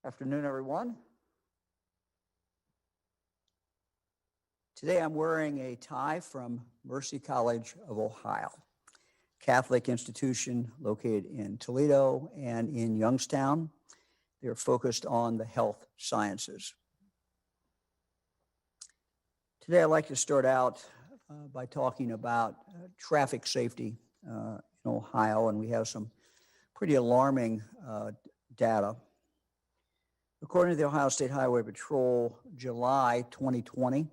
Afternoon, everyone. Today I'm wearing a tie from Mercy College of Ohio, Catholic institution located in Toledo and in Youngstown. They're focused on the health sciences. Today I'd like to start out by talking about traffic safety in Ohio, and we have some pretty alarming data. According to the Ohio State Highway Patrol, July 2020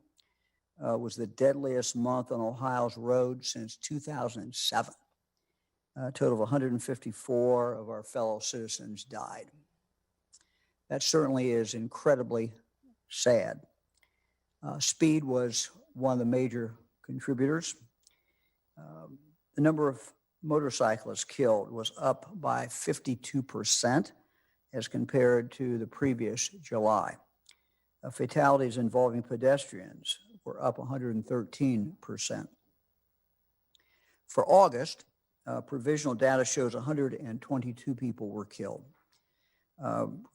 was the deadliest month on Ohio's roads since 2007. A total of 154 of our fellow citizens died. That certainly is incredibly sad. Speed was one of the major contributors. The number of motorcyclists killed was up by 52% as compared to the previous July. Fatalities involving pedestrians were up 113%. For August, provisional data shows 122 people were killed.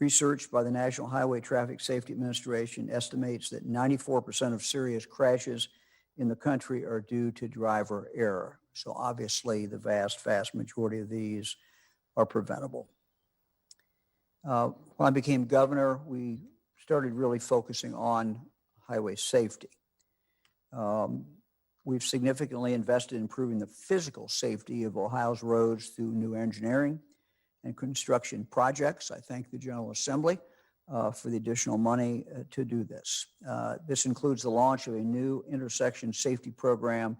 Research by the National Highway Traffic Safety Administration estimates that 94% of serious crashes in the country are due to driver error. So obviously the vast majority of these are preventable. When I became governor, we started really focusing on highway safety. We've significantly invested in improving the physical safety of Ohio's roads through new engineering and construction projects. I thank the General Assembly for the additional money to do this. This includes the launch of a new intersection safety program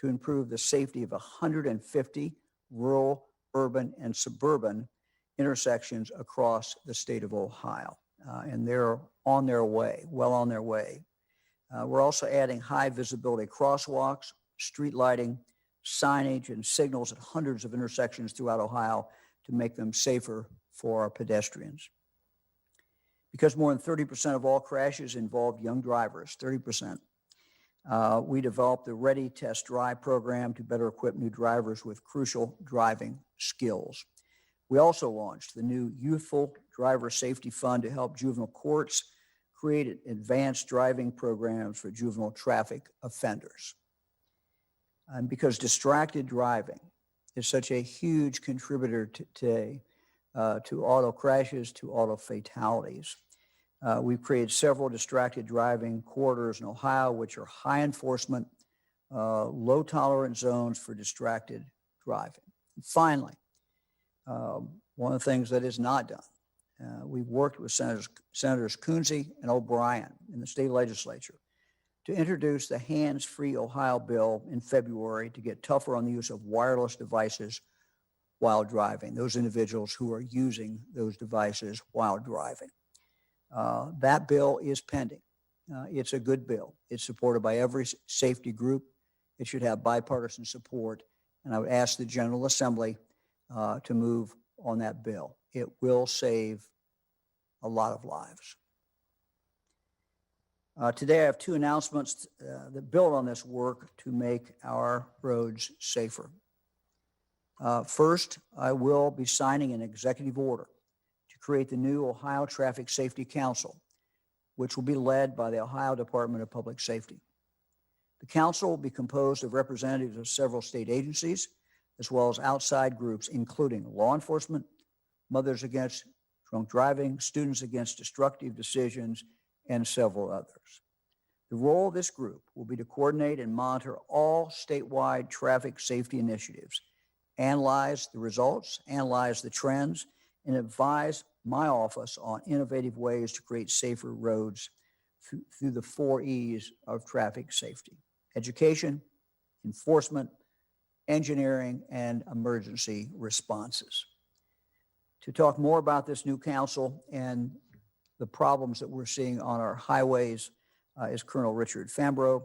to improve the safety of 150 rural, urban, and suburban intersections across the state of Ohio. And they're on their way, well on their way. We're also adding high visibility crosswalks, street lighting, signage, and signals at hundreds of intersections throughout Ohio to make them safer for our pedestrians. Because more than 30% of all crashes involve young drivers, 30%, we developed the Ready Test Drive program to better equip new drivers with crucial driving skills. We also launched the new Youthful Driver Safety Fund to help juvenile courts create advanced driving programs for juvenile traffic offenders. And because distracted driving is such a huge contributor today to auto crashes, to auto fatalities, we've created several distracted driving corridors in Ohio, which are high enforcement, low tolerance zones for distracted driving. And finally, one of the things that is not done, we've worked with Senators Coonsey and O'Brien in the state legislature to introduce the Hands-Free Ohio bill in February to get tougher on the use of wireless devices while driving, those individuals who are using those devices while driving. That bill is pending. It's a good bill. It's supported by every safety group. It should have bipartisan support. And I would ask the General Assembly to move on that bill. It will save a lot of lives. Today I have two announcements that build on this work to make our roads safer. First, I will be signing an executive order to create the new Ohio Traffic Safety Council, which will be led by the Ohio Department of Public Safety. The council will be composed of representatives of several state agencies, as well as outside groups, including law enforcement, Mothers Against Drunk Driving, Students Against Destructive Decisions, and several others. The role of this group will be to coordinate and monitor all statewide traffic safety initiatives, analyze the results, analyze the trends, and advise my office on innovative ways to create safer roads through the 4 E's of traffic safety: education, enforcement, engineering, and emergency responses. To talk more about this new council and the problems that we're seeing on our highways is Colonel Richard Fambrough,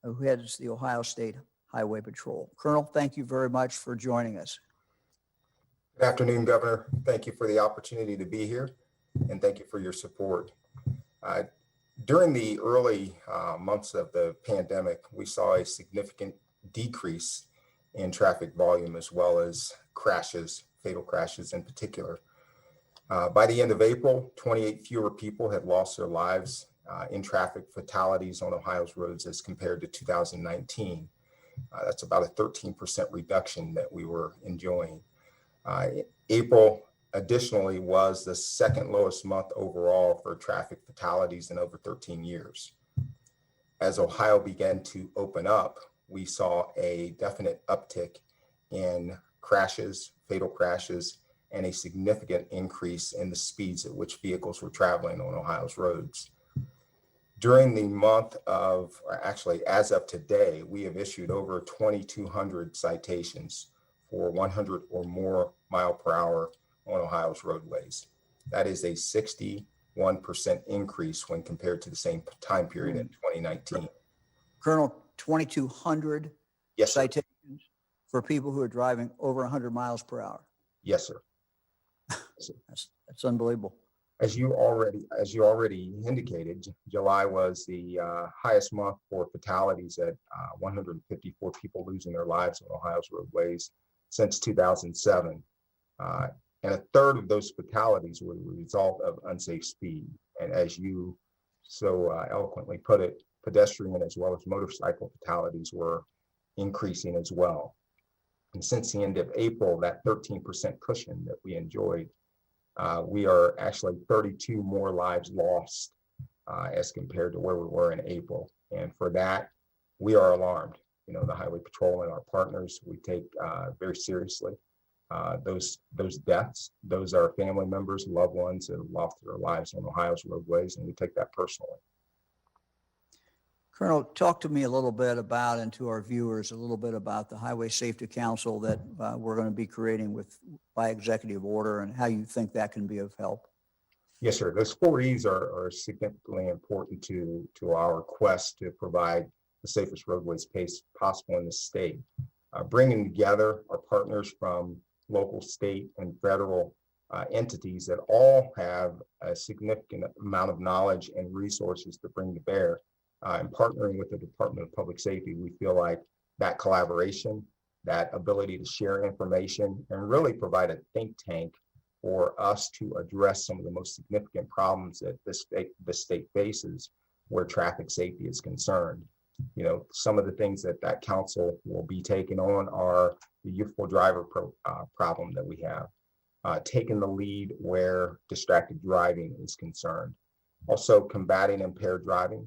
who heads the Ohio State Highway Patrol. Colonel, thank you very much for joining us. Good afternoon, Governor. Thank you for the opportunity to be here, and thank you for your support. During the early months of the pandemic, we saw a significant decrease in traffic volume as well as crashes, fatal crashes in particular. By the end of April, 28 fewer people had lost their lives in traffic fatalities on Ohio's roads as compared to 2019. That's about a 13% reduction that we were enjoying. April, additionally, was the second lowest month overall for traffic fatalities in over 13 years. As Ohio began to open up, we saw a definite uptick in crashes, fatal crashes, and a significant increase in the speeds at which vehicles were traveling on Ohio's roads. During the month of, or actually as of today, we have issued over 2,200 citations for 100 or more mile per hour on Ohio's roadways. That is a 61% increase when compared to the same time period in 2019. Colonel, 2,200 Yes, sir. citations for people who are driving over 100 miles per hour. Yes, sir. That's unbelievable. As you already indicated, July was the highest month for fatalities at 154 people losing their lives on Ohio's roadways since 2007. And a third of those fatalities were the result of unsafe speed. And as you so eloquently put it, pedestrian as well as motorcycle fatalities were increasing as well. And since the end of April, that 13% cushion that we enjoyed, we are actually 32 more lives lost as compared to where we were in April. And for that, we are alarmed. You know, the Highway Patrol and our partners, we take very seriously those deaths. Those are family members, loved ones that have lost their lives on Ohio's roadways, and we take that personally. Colonel, talk to me a little bit about, and to our viewers, a little bit about the Highway Safety Council that we're going to be creating by executive order, and how you think that can be of help. Yes, sir. Those 4 E's are significantly important to our quest to provide the safest roadways possible in the state. Bringing together our partners from local, state, and federal entities that all have a significant amount of knowledge and resources to bring to bear. And partnering with the Department of Public Safety, we feel like that collaboration, that ability to share information, and really provide a think tank for us to address some of the most significant problems that the state faces where traffic safety is concerned. You know, some of the things that council will be taking on are the youthful driver problem that we have, taking the lead where distracted driving is concerned, also combating impaired driving,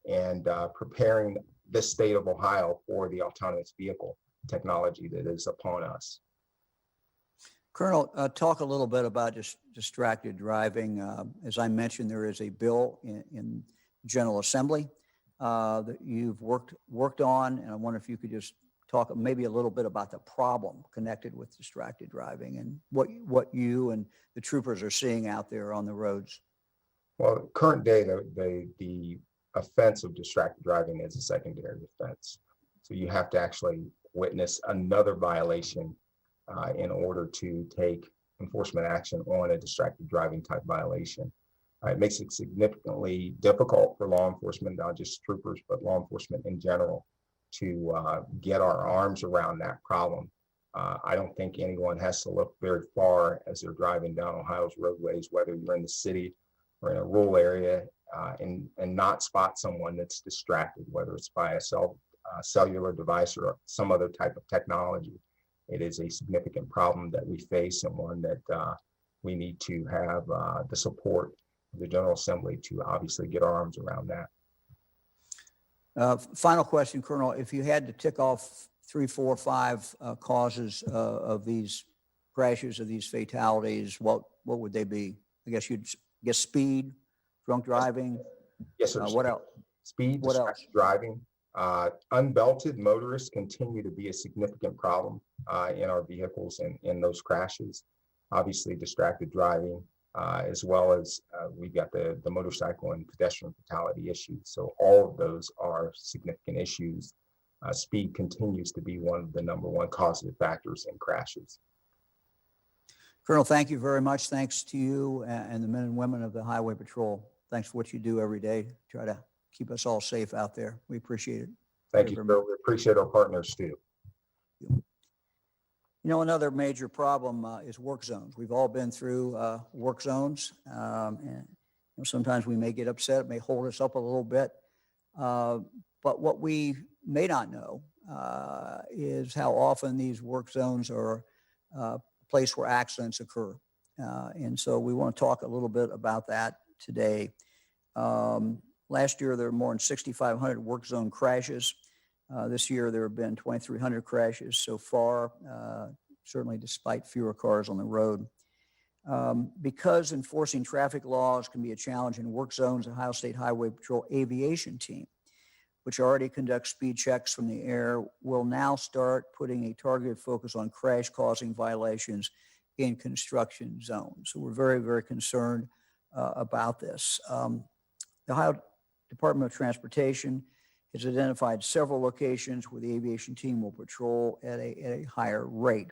and preparing the state of Ohio for the autonomous vehicle technology that is upon us. Colonel, talk a little bit about distracted driving. As I mentioned, there is a bill in General Assembly that you've worked on, and I wonder if you could just talk maybe a little bit about the problem connected with distracted driving and what you and the troopers are seeing out there on the roads. Well, current day, the offense of distracted driving is a secondary offense. So you have to actually witness another violation in order to take enforcement action on a distracted driving type violation. It makes it significantly difficult for law enforcement, not just troopers, but law enforcement in general, to get our arms around that problem. I don't think anyone has to look very far as they're driving down Ohio's roadways, whether you're in the city or in a rural area, and not spot someone that's distracted, whether it's by a cellular device or some other type of technology. It is a significant problem that we face, and one that we need to have the support of the General Assembly to obviously get our arms around that. Final question, Colonel. If you had to tick off 3, 4, 5 causes of these crashes, of these fatalities, what would they be? I guess you'd guess speed, drunk driving. Yes, sir. What else? Speed, What else? driving. Unbelted motorists continue to be a significant problem in our vehicles and in those crashes. Obviously, distracted driving, as well as we've got the motorcycle and pedestrian fatality issues. So all of those are significant issues. Speed continues to be one of the #1 causative factors in crashes. Colonel, thank you very much. Thanks to you and the men and women of the Highway Patrol. Thanks for what you do every day to try to keep us all safe out there. We appreciate it. Thank you, sir. We appreciate our partners too. Another major problem is work zones. We've all been through work zones, and sometimes we may get upset. It may hold us up a little bit. But what we may not know is how often these work zones are a place where accidents occur. And so we want to talk a little bit about that today. Last year, there were more than 6,500 work zone crashes. This year, there have been 2,300 crashes so far, certainly despite fewer cars on the road. Because enforcing traffic laws can be a challenge in work zones, the Ohio State Highway Patrol Aviation Team, which already conducts speed checks from the air, will now start putting a targeted focus on crash-causing violations in construction zones. So we're very, very concerned about this. The Ohio Department of Transportation has identified several locations where the aviation team will patrol at a higher rate.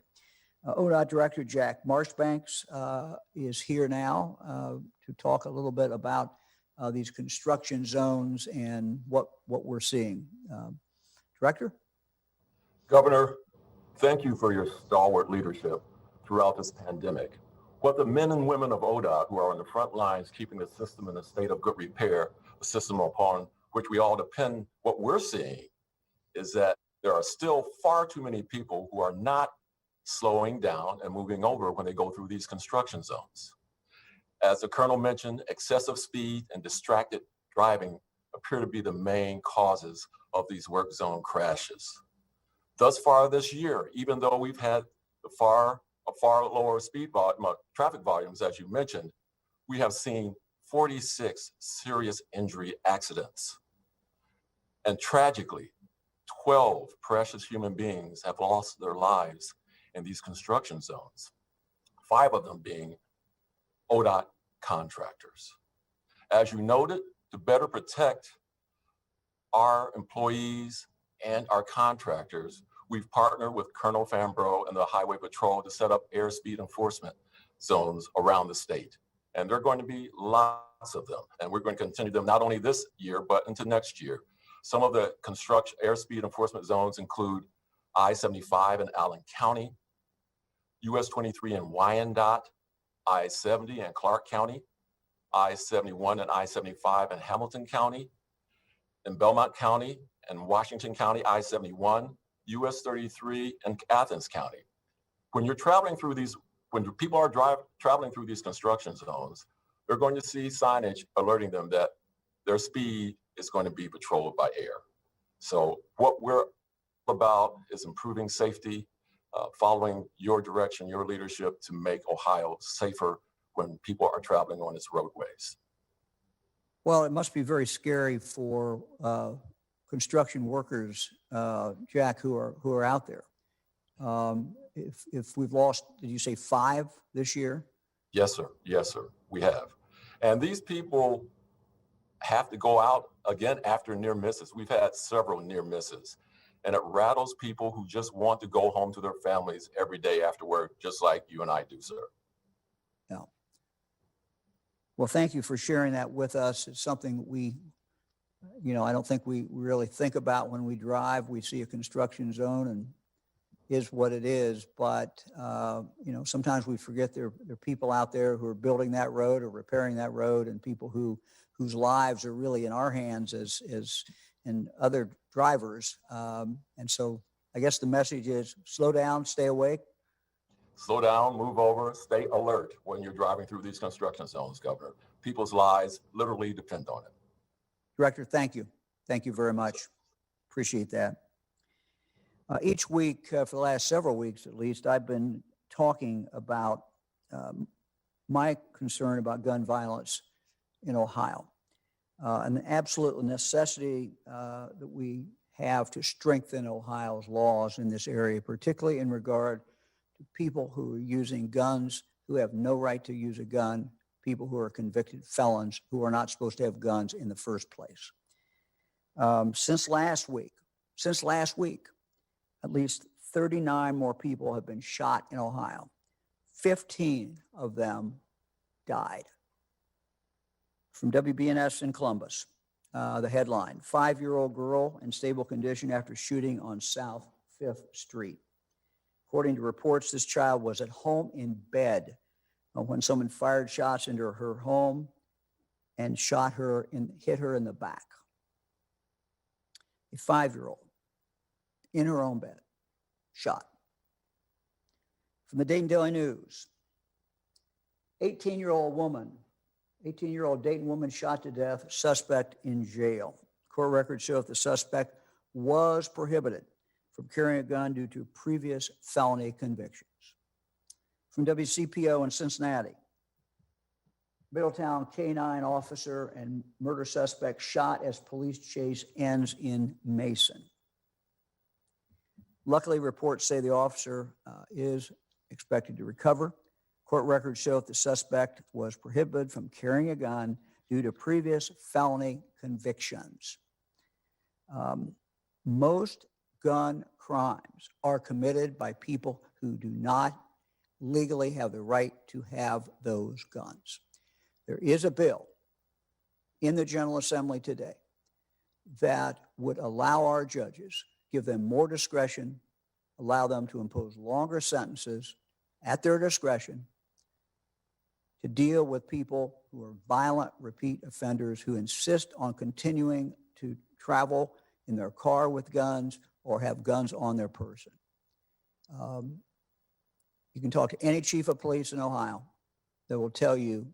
ODOT Director Jack Marshbanks is here now to talk a little bit about these construction zones and what we're seeing. Director? Governor, thank you for your stalwart leadership throughout this pandemic. What the men and women of ODOT who are on the front lines keeping the system in a state of good repair, a system upon which we all depend, what we're seeing is that there are still far too many people who are not slowing down and moving over when they go through these construction zones. As the Colonel mentioned, excessive speed and distracted driving appear to be the main causes of these work zone crashes. Thus far this year, even though we've had a far lower traffic volumes, as you mentioned, we have seen 46 serious injury accidents. And tragically, 12 precious human beings have lost their lives in these construction zones, 5 of them being ODOT contractors. As you noted, to better protect our employees and our contractors, we've partnered with Colonel Fambrough and the Highway Patrol to set up airspeed enforcement zones around the state. And there are going to be lots of them. And we're going to continue them not only this year, but into next year. Some of the construction airspeed enforcement zones include I-75 in Allen County, US 23 in Wyandotte, I-70 in Clark County, I-71 and I-75 in Hamilton County, in Belmont County and Washington County, I-71, US 33 in Athens County. When you're traveling through these, when people are traveling through these construction zones, they're going to see signage alerting them that their speed is going to be patrolled by air. So what we're about is improving safety, following your direction, your leadership to make Ohio safer when people are traveling on its roadways. Well, it must be very scary for construction workers, Jack, who are out there. If we've lost, did you say 5 this year? Yes, sir. Yes, sir. We have. And these people have to go out again after near misses. We've had several near misses. And it rattles people who just want to go home to their families every day after work, just like you and I do, sir. Yeah. Well, thank you for sharing that with us. It's something we, I don't think we really think about when we drive. We see a construction zone and is what it is. But, sometimes we forget there are people out there who are building that road or repairing that road, and people whose lives are really in our hands as and other drivers. And so I guess the message is slow down, stay awake. Slow down, move over, stay alert when you're driving through these construction zones, Governor. People's lives literally depend on it. Director, thank you. Thank you very much. Appreciate that. Each week, for the last several weeks at least, I've been talking about my concern about gun violence in Ohio. And the absolute necessity that we have to strengthen Ohio's laws in this area, particularly in regard to people who are using guns, who have no right to use a gun, people who are convicted felons who are not supposed to have guns in the first place. Since last week, at least 39 more people have been shot in Ohio. 15 of them died. From WBNS in Columbus, the headline, 5-year-old girl in stable condition after shooting on South 5th Street. According to reports, this child was at home in bed when someone fired shots into her home and hit her in the back. A 5-year-old in her own bed, shot. From the Dayton Daily News, 18-year-old Dayton woman shot to death, suspect in jail. Court records show that the suspect was prohibited from carrying a gun due to previous felony convictions. From WCPO in Cincinnati, Middletown K-9 officer and murder suspect shot as police chase ends in Mason. Luckily, reports say the officer is expected to recover. Court records show that the suspect was prohibited from carrying a gun due to previous felony convictions. Most gun crimes are committed by people who do not legally have the right to have those guns. There is a bill in the General Assembly today that would allow our judges, give them more discretion, allow them to impose longer sentences at their discretion to deal with people who are violent repeat offenders who insist on continuing to travel in their car with guns or have guns on their person. You can talk to any chief of police in Ohio that will tell you,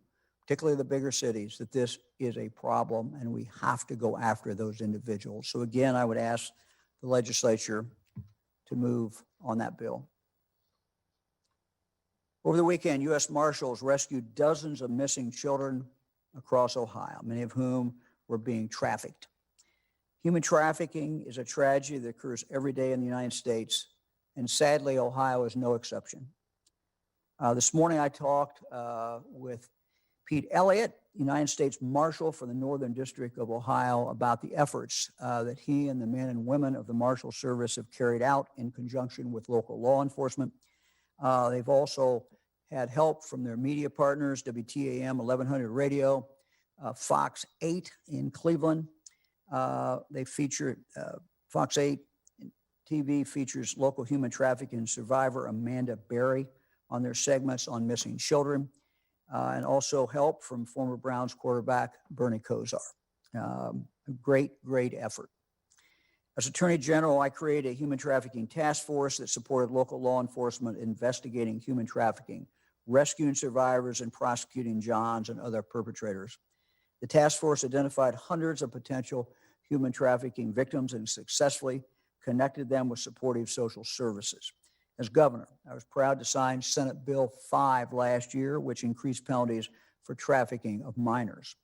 particularly the bigger cities, that this is a problem and we have to go after those individuals. So again, I would ask the legislature to move on that bill. Over the weekend, U.S. Marshals rescued dozens of missing children across Ohio, many of whom were being trafficked. Human trafficking is a tragedy that occurs every day in the United States, and sadly, Ohio is no exception. This morning, I talked with Pete Elliott, United States Marshal for the Northern District of Ohio, about the efforts that he and the men and women of the Marshal Service have carried out in conjunction with local law enforcement. They've also had help from their media partners, WTAM 1100 Radio, Fox 8 in Cleveland. They feature, Fox 8 TV features local human trafficking survivor Amanda Berry on their segments on missing children, and also help from former Browns quarterback Bernie Kosar. A great effort. As Attorney General, I created a human trafficking task force that supported local law enforcement investigating human trafficking, rescuing survivors, and prosecuting Johns and other perpetrators. The task force identified hundreds of potential human trafficking victims and successfully connected them with supportive social services. As governor, I was proud to sign Senate Bill 5 last year, which increased penalties for trafficking of minors.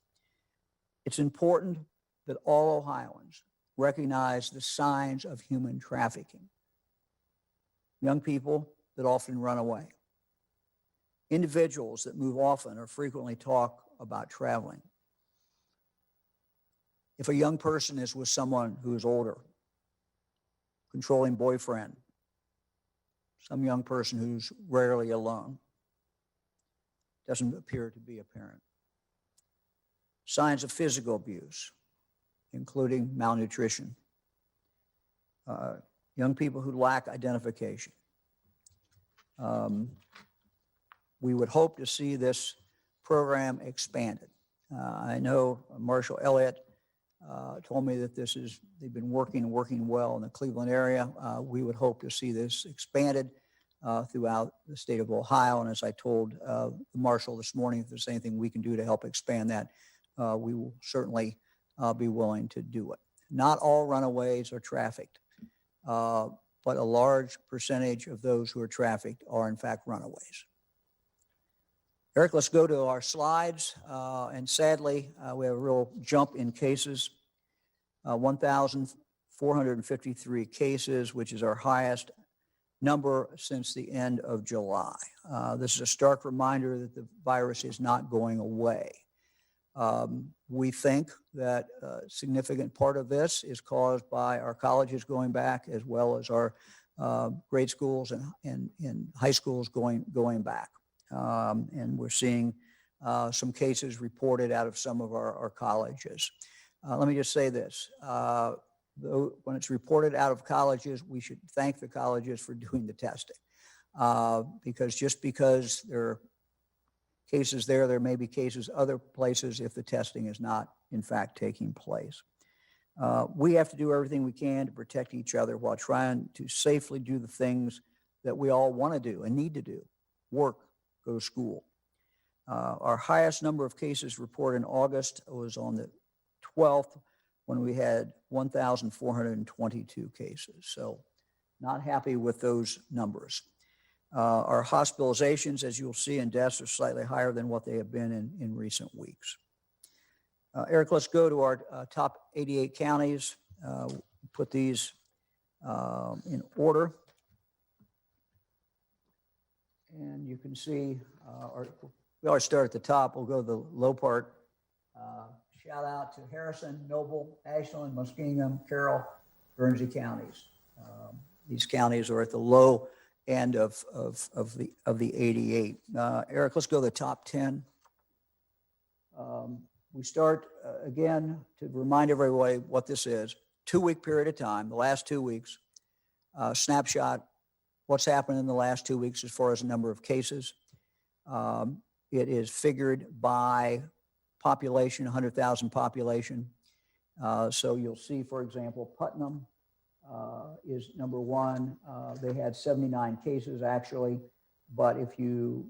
It's important that all Ohioans recognize the signs of human trafficking. Young people that often run away. Individuals that move often or frequently talk about traveling. If a young person is with someone who is older, controlling boyfriend, some young person who's rarely alone, doesn't appear to be a parent. Signs of physical abuse, including malnutrition. Young people who lack identification. We would hope to see this program expanded. I know Marshal Elliott told me that they've been working well in the Cleveland area. We would hope to see this expanded throughout the state of Ohio. And as I told the Marshal this morning, if there's anything we can do to help expand that, we will certainly be willing to do it. Not all runaways are trafficked, but a large percentage of those who are trafficked are in fact runaways. Eric, let's go to our slides. And sadly, we have a real jump in cases, 1,453 cases, which is our highest number since the end of July. This is a stark reminder that the virus is not going away. We think that a significant part of this is caused by our colleges going back, as well as our grade schools and high schools going back. And we're seeing some cases reported out of some of our colleges. Let me just say this. When it's reported out of colleges, we should thank the colleges for doing the testing. because just because there are cases there may be cases other places if the testing is not, in fact, taking place. We have to do everything we can to protect each other while trying to safely do the things that we all want to do and need to do: work, go to school. Our highest number of cases reported in August was on the 12th, when we had 1,422 cases. So not happy with those numbers. Our hospitalizations, as you'll see, and deaths are slightly higher than what they have been in recent weeks. Eric, let's go to our top 88 counties. Put these in order. And you can see, we always start at the top. We'll go to the low part. Shout out to Harrison, Noble, Ashland, Muskingum, Carroll, Guernsey counties. These counties are at the low end of the 88. Eric, let's go to the top 10. We start again to remind everybody what this is. 2-week period of time, the last 2 weeks. Snapshot, what's happened in the last 2 weeks as far as the number of cases. It is figured by population, 100,000 population. So you'll see, for example, Putnam is number one. They had 79 cases actually, but if you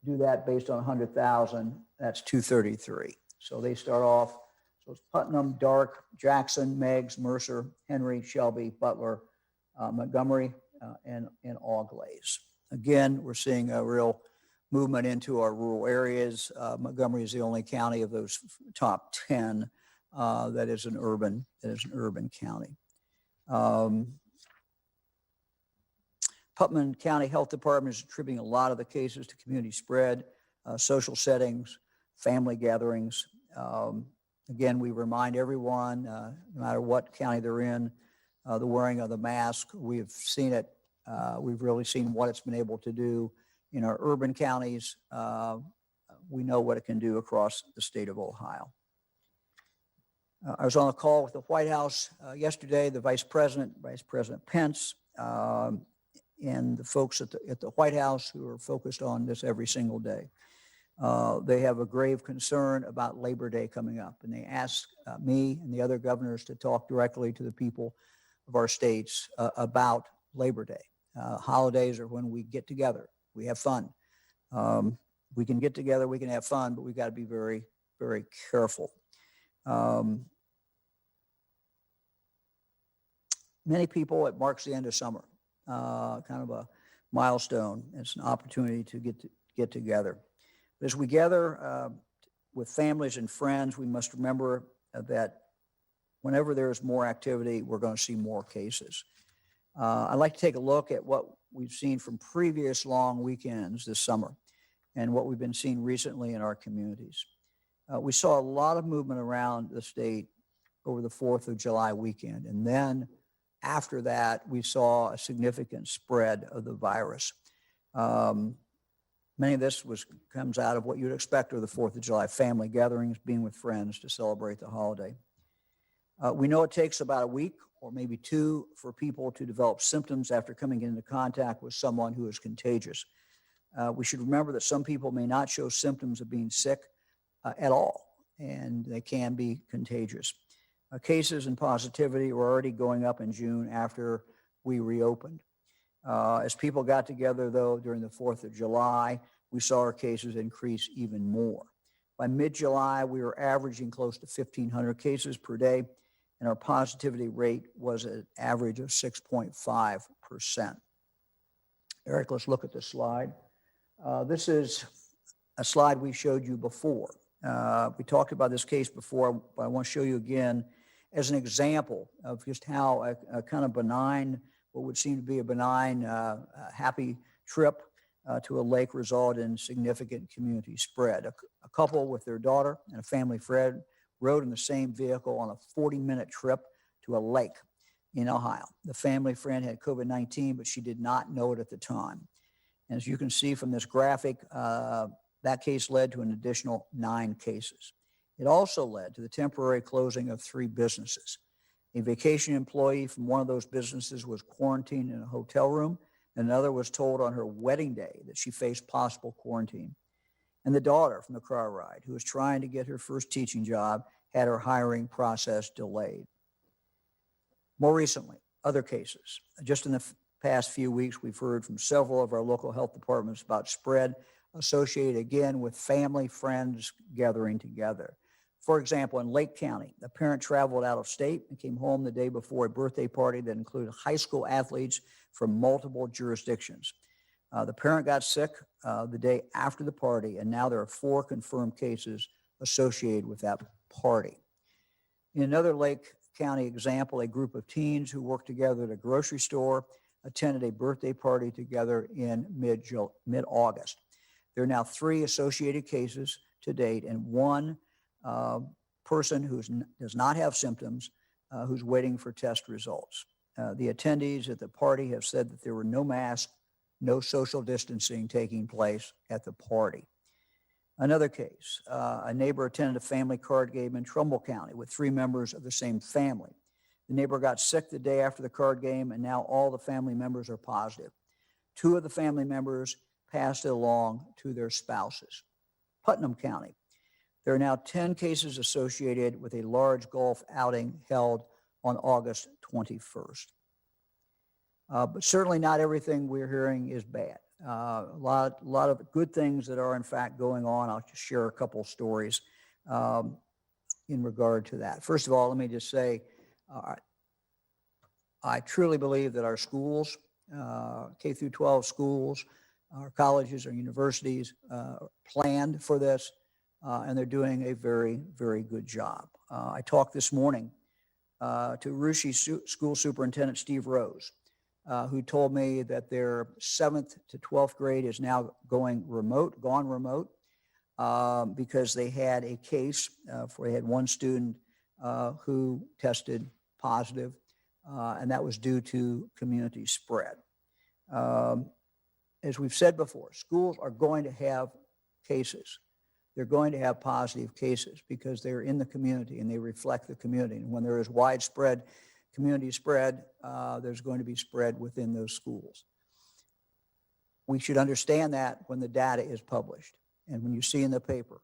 do that based on 100,000, that's 233. So they start off, so it's Putnam, Dark, Jackson, Meigs, Mercer, Henry, Shelby, Butler, Montgomery, and Auglaize. Again, we're seeing a real movement into our rural areas. Montgomery is the only county of those top 10 that is an urban county. Putnam County Health Department is attributing a lot of the cases to community spread, social settings, family gatherings. Again, we remind everyone, no matter what county they're in, the wearing of the mask. We've seen it. We've really seen what it's been able to do in our urban counties. We know what it can do across the state of Ohio. I was on a call with the White House yesterday, the Vice President Pence, and the folks at the White House who are focused on this every single day. They have a grave concern about Labor Day coming up, and they asked me and the other governors to talk directly to the people of our states about Labor Day. Holidays are when we get together, we have fun. We can get together, we can have fun, but we've got to be very, very careful. Many people, it marks the end of summer, kind of a milestone. It's an opportunity to get together. But as we gather with families and friends, we must remember that whenever there's more activity, we're going to see more cases. I'd like to take a look at what we've seen from previous long weekends this summer and what we've been seeing recently in our communities. We saw a lot of movement around the state over the 4th of July weekend. And then after that, we saw a significant spread of the virus. Many of this comes out of what you'd expect of the 4th of July, family gatherings, being with friends to celebrate the holiday. We know it takes about a week or maybe 2 for people to develop symptoms after coming into contact with someone who is contagious. We should remember that some people may not show symptoms of being sick at all, and they can be contagious. Cases and positivity were already going up in June after we reopened. As people got together, though, during the 4th of July, we saw our cases increase even more. By mid-July, we were averaging close to 1,500 cases per day, and our positivity rate was an average of 6.5%. Eric, let's look at this slide. This is a slide we showed you before. We talked about this case before, but I want to show you again as an example of just how a kind of benign, what would seem to be a benign, happy trip to a lake resulted in significant community spread. A couple with their daughter and a family friend rode in the same vehicle on a 40-minute trip to a lake in Ohio. The family friend had COVID-19, but she did not know it at the time. And as you can see from this graphic, that case led to an additional 9 cases. It also led to the temporary closing of 3 businesses. A vacation employee from one of those businesses was quarantined in a hotel room Another was told on her wedding day that she faced possible quarantine. And the daughter from the car ride, who was trying to get her first teaching job, had her hiring process delayed. More recently, other cases. Just in the past few weeks, we've heard from several of our local health departments about spread associated again with family, friends gathering together. For example, in Lake County, a parent traveled out of state and came home the day before a birthday party that included high school athletes from multiple jurisdictions. The parent got sick the day after the party, and now there are 4 confirmed cases associated with that party. In another Lake County example, a group of teens who worked together at a grocery store attended a birthday party together in mid-August. There are now 3 associated cases to date, and 1 person who does not have symptoms who's waiting for test results. The attendees at the party have said that there were no masks, no social distancing taking place at the party. Another case, a neighbor attended a family card game in Trumbull County with 3 members of the same family. The neighbor got sick the day after the card game, and now all the family members are positive. 2 of the family members passed it along to their spouses. Putnam County, there are now 10 cases associated with a large golf outing held on August 21st. But certainly not everything we're hearing is bad. A lot of good things that are in fact going on. I'll just share a couple stories in regard to that. First of all, let me just say, I truly believe that our schools, K through 12 schools, our colleges, our universities planned for this, and they're doing a very, very good job. I talked this morning to Russia School Superintendent Steve Rose, who told me that their 7th to 12th grade is now gone remote, because they had a case they had 1 student who tested positive, and that was due to community spread. As we've said before, schools are going to have cases. They're going to have positive cases because they're in the community and they reflect the community. And when there is widespread community spread, there's going to be spread within those schools. We should understand that when the data is published and when you see in the paper,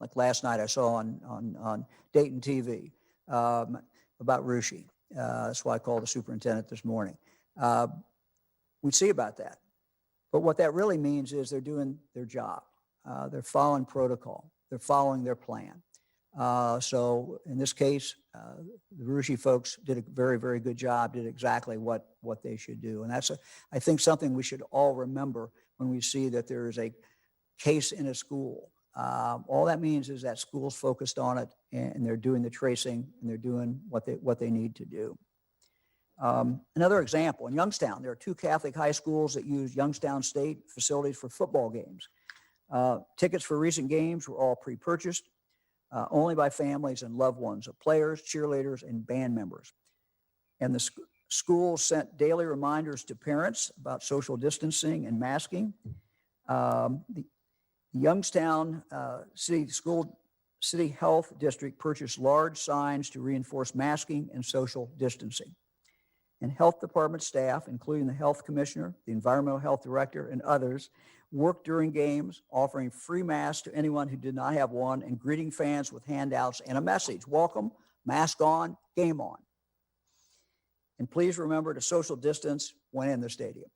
like last night I saw on Dayton TV about Russia. That's why I called the superintendent this morning. We see about that. But what that really means is they're doing their job. They're following protocol. They're following their plan. So in this case, the Russia folks did a very, very good job, did exactly what they should do. And that's, I think, something we should all remember when we see that there is a case in a school. All that means is that school's focused on it and they're doing the tracing and they're doing what they need to do. Another example, in Youngstown, there are 2 Catholic high schools that use Youngstown State facilities for football games. Tickets for recent games were all pre-purchased only by families and loved ones of players, cheerleaders, and band members. And the school sent daily reminders to parents about social distancing and masking. The Youngstown City Health District purchased large signs to reinforce masking and social distancing. And health department staff, including the health commissioner, the environmental health director, and others, worked during games, offering free masks to anyone who did not have one and greeting fans with handouts and a message: welcome, mask on, game on. And please remember to social distance when in the stadium.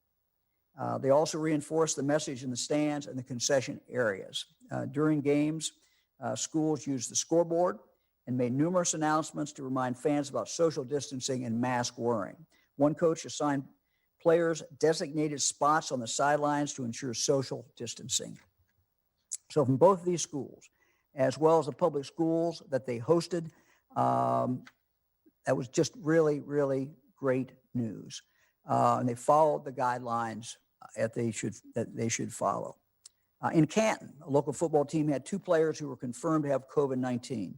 They also reinforced the message in the stands and the concession areas. During games, schools used the scoreboard and made numerous announcements to remind fans about social distancing and mask wearing. One coach assigned players designated spots on the sidelines to ensure social distancing. So from both of these schools, as well as the public schools that they hosted, that was just really, really great news. And they followed the guidelines that they should follow. In Canton, a local football team had 2 players who were confirmed to have COVID-19.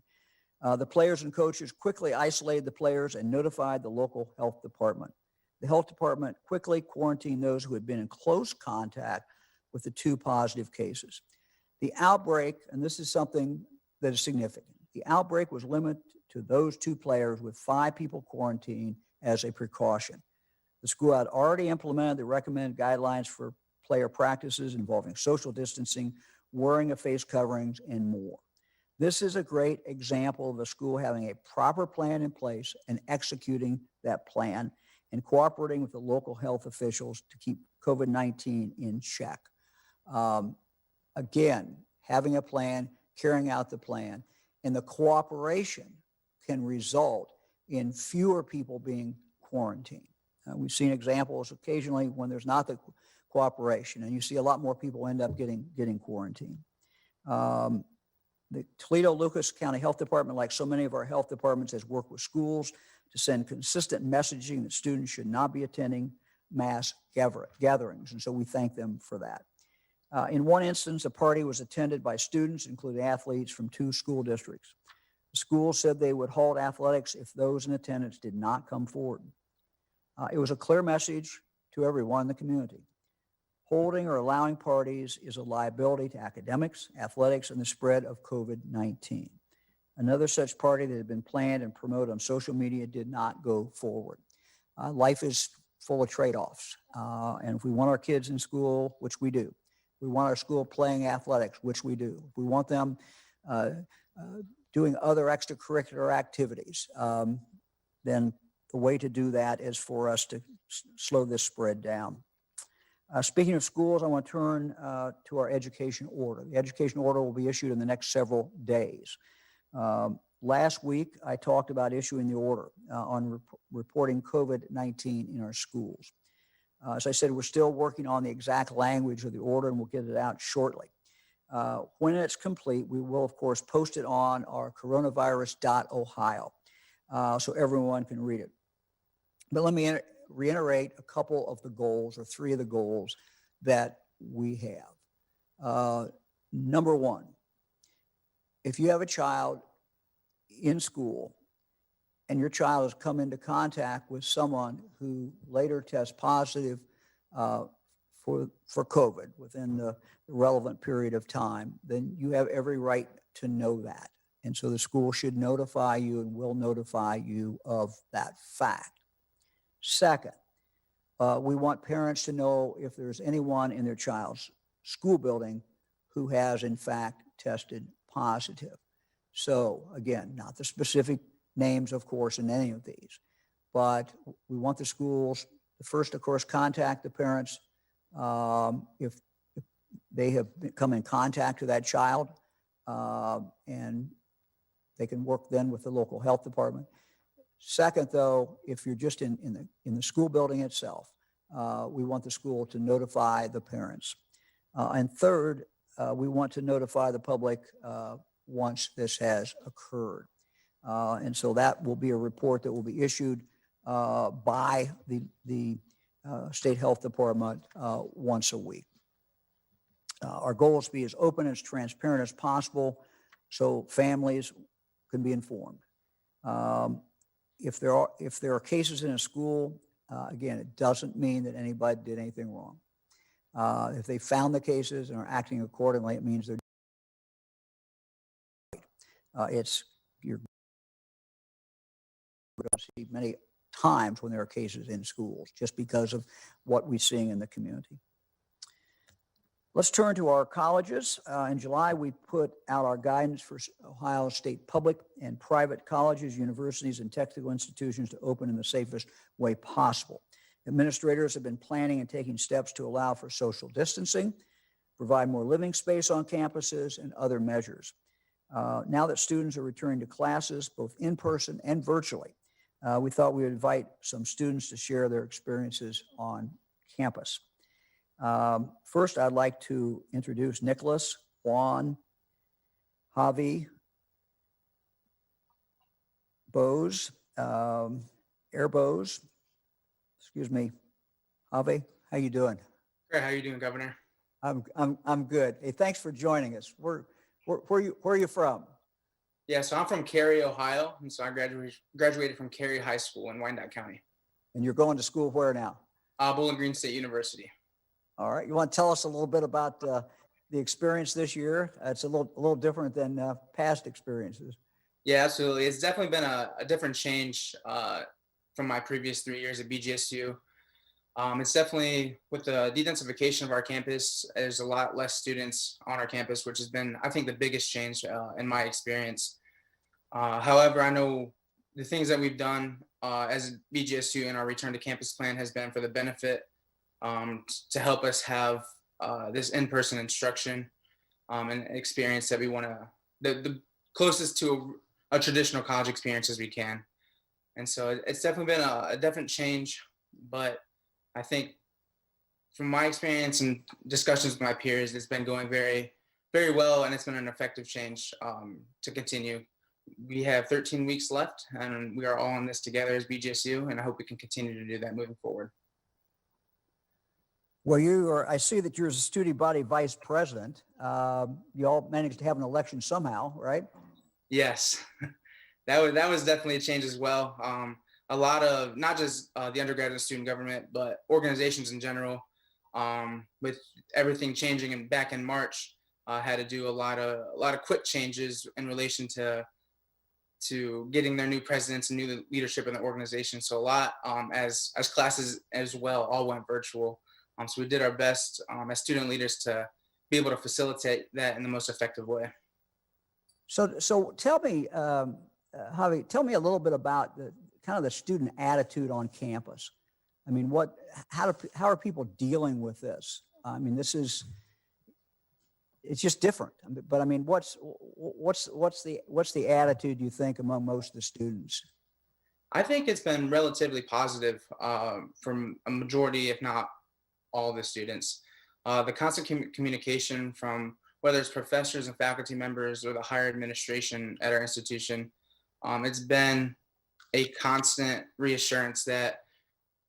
The players and coaches quickly isolated the players and notified the local health department. The health department quickly quarantined those who had been in close contact with the 2 positive cases. The outbreak, and this is something that is significant, the outbreak was limited to those 2 players with 5 people quarantined as a precaution. The school had already implemented the recommended guidelines for player practices involving social distancing, wearing of face coverings, and more. This is a great example of a school having a proper plan in place and executing that plan and cooperating with the local health officials to keep COVID-19 in check. Again, having a plan, carrying out the plan, and the cooperation can result in fewer people being quarantined. We've seen examples occasionally when there's not the cooperation, and you see a lot more people end up getting quarantined. The Toledo-Lucas County Health Department, like so many of our health departments, has worked with schools to send consistent messaging that students should not be attending mass gatherings, and so we thank them for that. In one instance, a party was attended by students, including athletes from 2 school districts. The school said they would halt athletics if those in attendance did not come forward. It was a clear message to everyone in the community. Holding or allowing parties is a liability to academics, athletics, and the spread of COVID-19. Another such party that had been planned and promoted on social media did not go forward. Life is full of trade-offs, and if we want our kids in school, which we do, we want our school playing athletics, which we do. If we want them doing other extracurricular activities, then the way to do that is for us to slow this spread down. Speaking of schools, I want to turn to our education order. The education order will be issued in the next several days. Last week, I talked about issuing the order on reporting COVID-19 in our schools. As I said, we're still working on the exact language of the order, and we'll get it out shortly. When it's complete, we will, of course, post it on our coronavirus.ohio so everyone can read it. But let me reiterate a couple of the goals, or 3 of the goals that we have. Number 1, if you have a child in school and your child has come into contact with someone who later tests positive for COVID within the relevant period of time, then you have every right to know that. And so the school should notify you and will notify you of that fact. Second, we want parents to know if there's anyone in their child's school building who has in fact tested positive. So again, not the specific names, of course, in any of these, but we want the schools to first, of course, contact the parents if they have come in contact with that child, and they can work then with the local health department. Second, though, if you're just in the school building itself, we want the school to notify the parents. And third, we want to notify the public once this has occurred. And so that will be a report that will be issued by the state health department once a week. Our goal is to be as open and as transparent as possible so families can be informed. If there are cases in a school, again, it doesn't mean that anybody did anything wrong. If they found the cases and are acting accordingly, it means they're you're going to see many times when there are cases in schools just because of what we're seeing in the community. Let's turn to our colleges. In July, we put out our guidance for Ohio State public and private colleges, universities, and technical institutions to open in the safest way possible. Administrators have been planning and taking steps to allow for social distancing, provide more living space on campuses, and other measures. Now that students are returning to classes, both in person and virtually, we thought we would invite some students to share their experiences on campus. First, I'd like to introduce Nicholas, Juan, Javi, Bose, Air Bose, excuse me, Javi, how you doing? Great. How are you doing, Governor? I'm good. Hey, thanks for joining us. Where are you from? Yeah, so I'm from Cary, Ohio, and so I graduated from Cary High School in Wyandotte County. And you're going to school where now? Bowling Green State University. All right. You want to tell us a little bit about the experience this year? It's a little different than past experiences. Yeah, absolutely. It's definitely been a different change from my previous 3 years at BGSU. It's definitely, with the dedensification of our campus, there's a lot less students on our campus, which has been, I think, the biggest change in my experience. However, I know the things that we've done as BGSU in our return to campus plan has been for the benefit to help us have this in-person instruction and experience that we want to, the closest to a traditional college experience as we can. And so it's definitely been a definite change, but I think from my experience and discussions with my peers, it's been going very, very well, and it's been an effective change to continue. We have 13 weeks left, and we are all in this together as BGSU, and I hope we can continue to do that moving forward. Well, I see that you're a student body vice president. You all managed to have an election somehow, right? Yes, that was definitely a change as well. A lot of not just the undergraduate student government, but organizations in general, with everything changing and back in March, had to do a lot of quick changes in relation to getting their new presidents and new leadership in the organization. So a lot as classes as well all went virtual. So we did our best as student leaders to be able to facilitate that in the most effective way. So tell me, Javi, tell me a little bit about the student attitude on campus. I mean, how are people dealing with this? I mean, it's just different. But I mean, what's the attitude you think among most of the students? I think it's been relatively positive from a majority, if not all, the students. The constant communication from whether it's professors and faculty members or the higher administration at our institution, it's been a constant reassurance that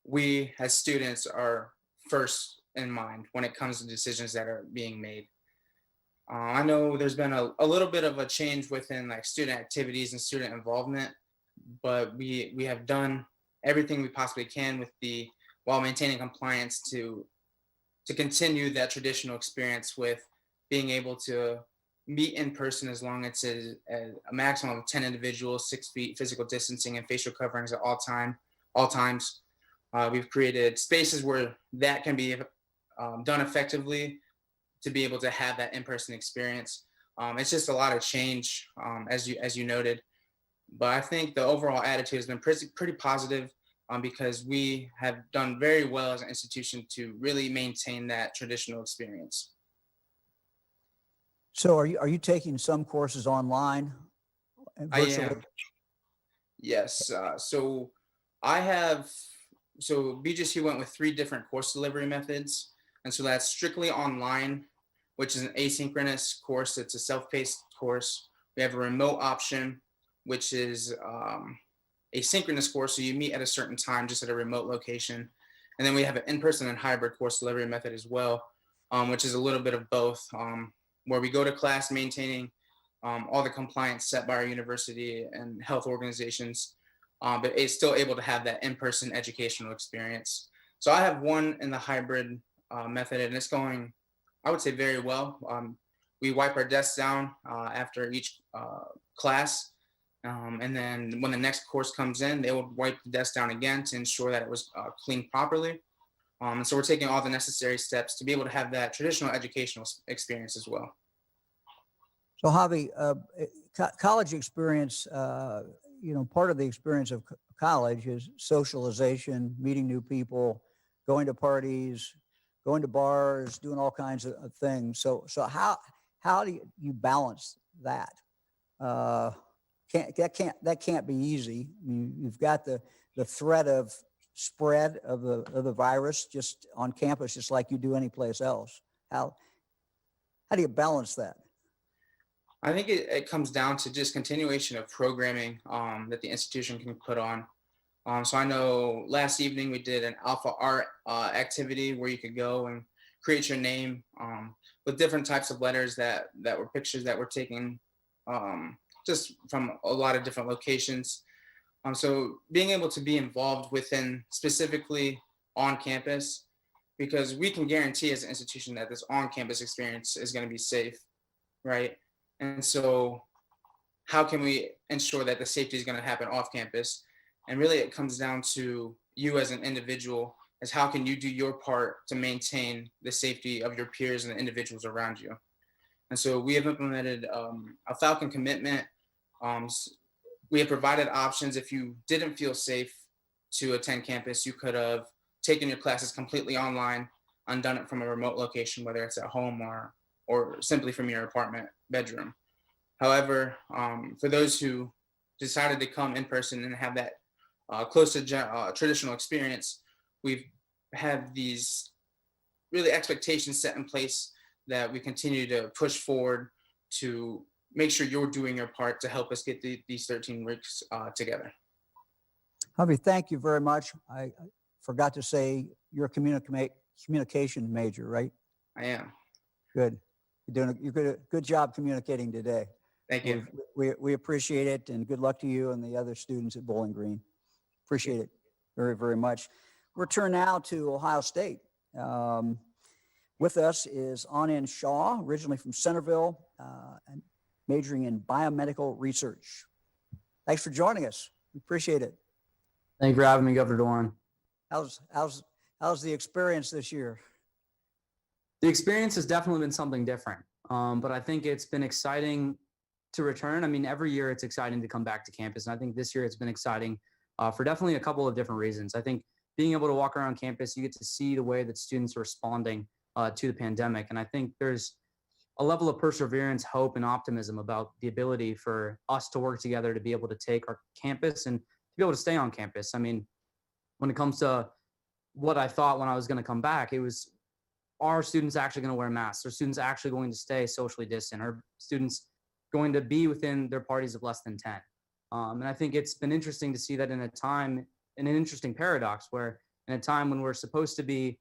we as students are first in mind when it comes to decisions that are being made. I know there's been a little bit of a change within like student activities and student involvement, but we have done everything we possibly can while maintaining compliance to continue that traditional experience with being able to meet in person as long as it's a maximum of 10 individuals, 6 feet physical distancing and facial coverings at all times. We've created spaces where that can be done effectively to be able to have that in-person experience. It's just a lot of change, as you noted, but I think the overall attitude has been pretty positive because we have done very well as an institution to really maintain that traditional experience. So are you taking some courses online? I am. Yes. So BGSU went with 3 different course delivery methods. And so that's strictly online, which is an asynchronous course. It's a self-paced course. We have a remote option, which is a synchronous course. So you meet at a certain time, just at a remote location. And then we have an in-person and hybrid course delivery method as well, which is a little bit of both, where we go to class maintaining all the compliance set by our university and health organizations, but it's still able to have that in-person educational experience. So I have one in the hybrid method, and it's going, I would say, very well. We wipe our desks down after each class, and then when the next course comes in, they will wipe the desk down again to ensure that it was cleaned properly. And so we're taking all the necessary steps to be able to have that traditional educational experience as well. So Javi, college experience, part of the experience of college is socialization, meeting new people, going to parties, going to bars, doing all kinds of things. So how do you balance that? That can't be easy. You've got the threat of spread of the virus just on campus, just like you do any place else. How do you balance that? I think it comes down to just continuation of programming that the institution can put on. So I know last evening we did an alpha art activity where you could go and create your name with different types of letters that were pictures that were taken just from a lot of different locations. So being able to be involved within specifically on campus, because we can guarantee as an institution that this on-campus experience is going to be safe, right? And so how can we ensure that the safety is going to happen off campus? And really it comes down to you as an individual is how can you do your part to maintain the safety of your peers and the individuals around you. And so we have implemented a Falcon commitment. We have provided options. If you didn't feel safe to attend campus, you could have taken your classes completely online and done it from a remote location, whether it's at home or simply from your apartment bedroom. However, for those who decided to come in person and have that close to traditional experience, we've had these really expectations set in place that we continue to push forward to make sure you're doing your part to help us get these 13 weeks together. Javi, thank you very much. I forgot to say you're a communication major, right? I am. Good. You're doing a good job communicating today. Thank you. We appreciate it, and good luck to you and the other students at Bowling Green. Appreciate it very, very much. We'll turn now to Ohio State. With us is Anand Shah, originally from Centerville, and majoring in biomedical research. Thanks for joining us. We appreciate it. Thank you for having me, Governor DeWine. How's the experience this year? The experience has definitely been something different, but I think it's been exciting to return. I mean, every year it's exciting to come back to campus, and I think this year it's been exciting for definitely a couple of different reasons. I think being able to walk around campus, you get to see the way that students are responding to the pandemic, and I think there's a level of perseverance, hope, and optimism about the ability for us to work together to be able to take our campus and to be able to stay on campus. I mean, when it comes to what I thought when I was going to come back, it was, are students actually going to wear masks? Are students actually going to stay socially distant? Are students going to be within their parties of less than 10? And I think it's been interesting to see that in an interesting paradox where in a time when we're supposed to be,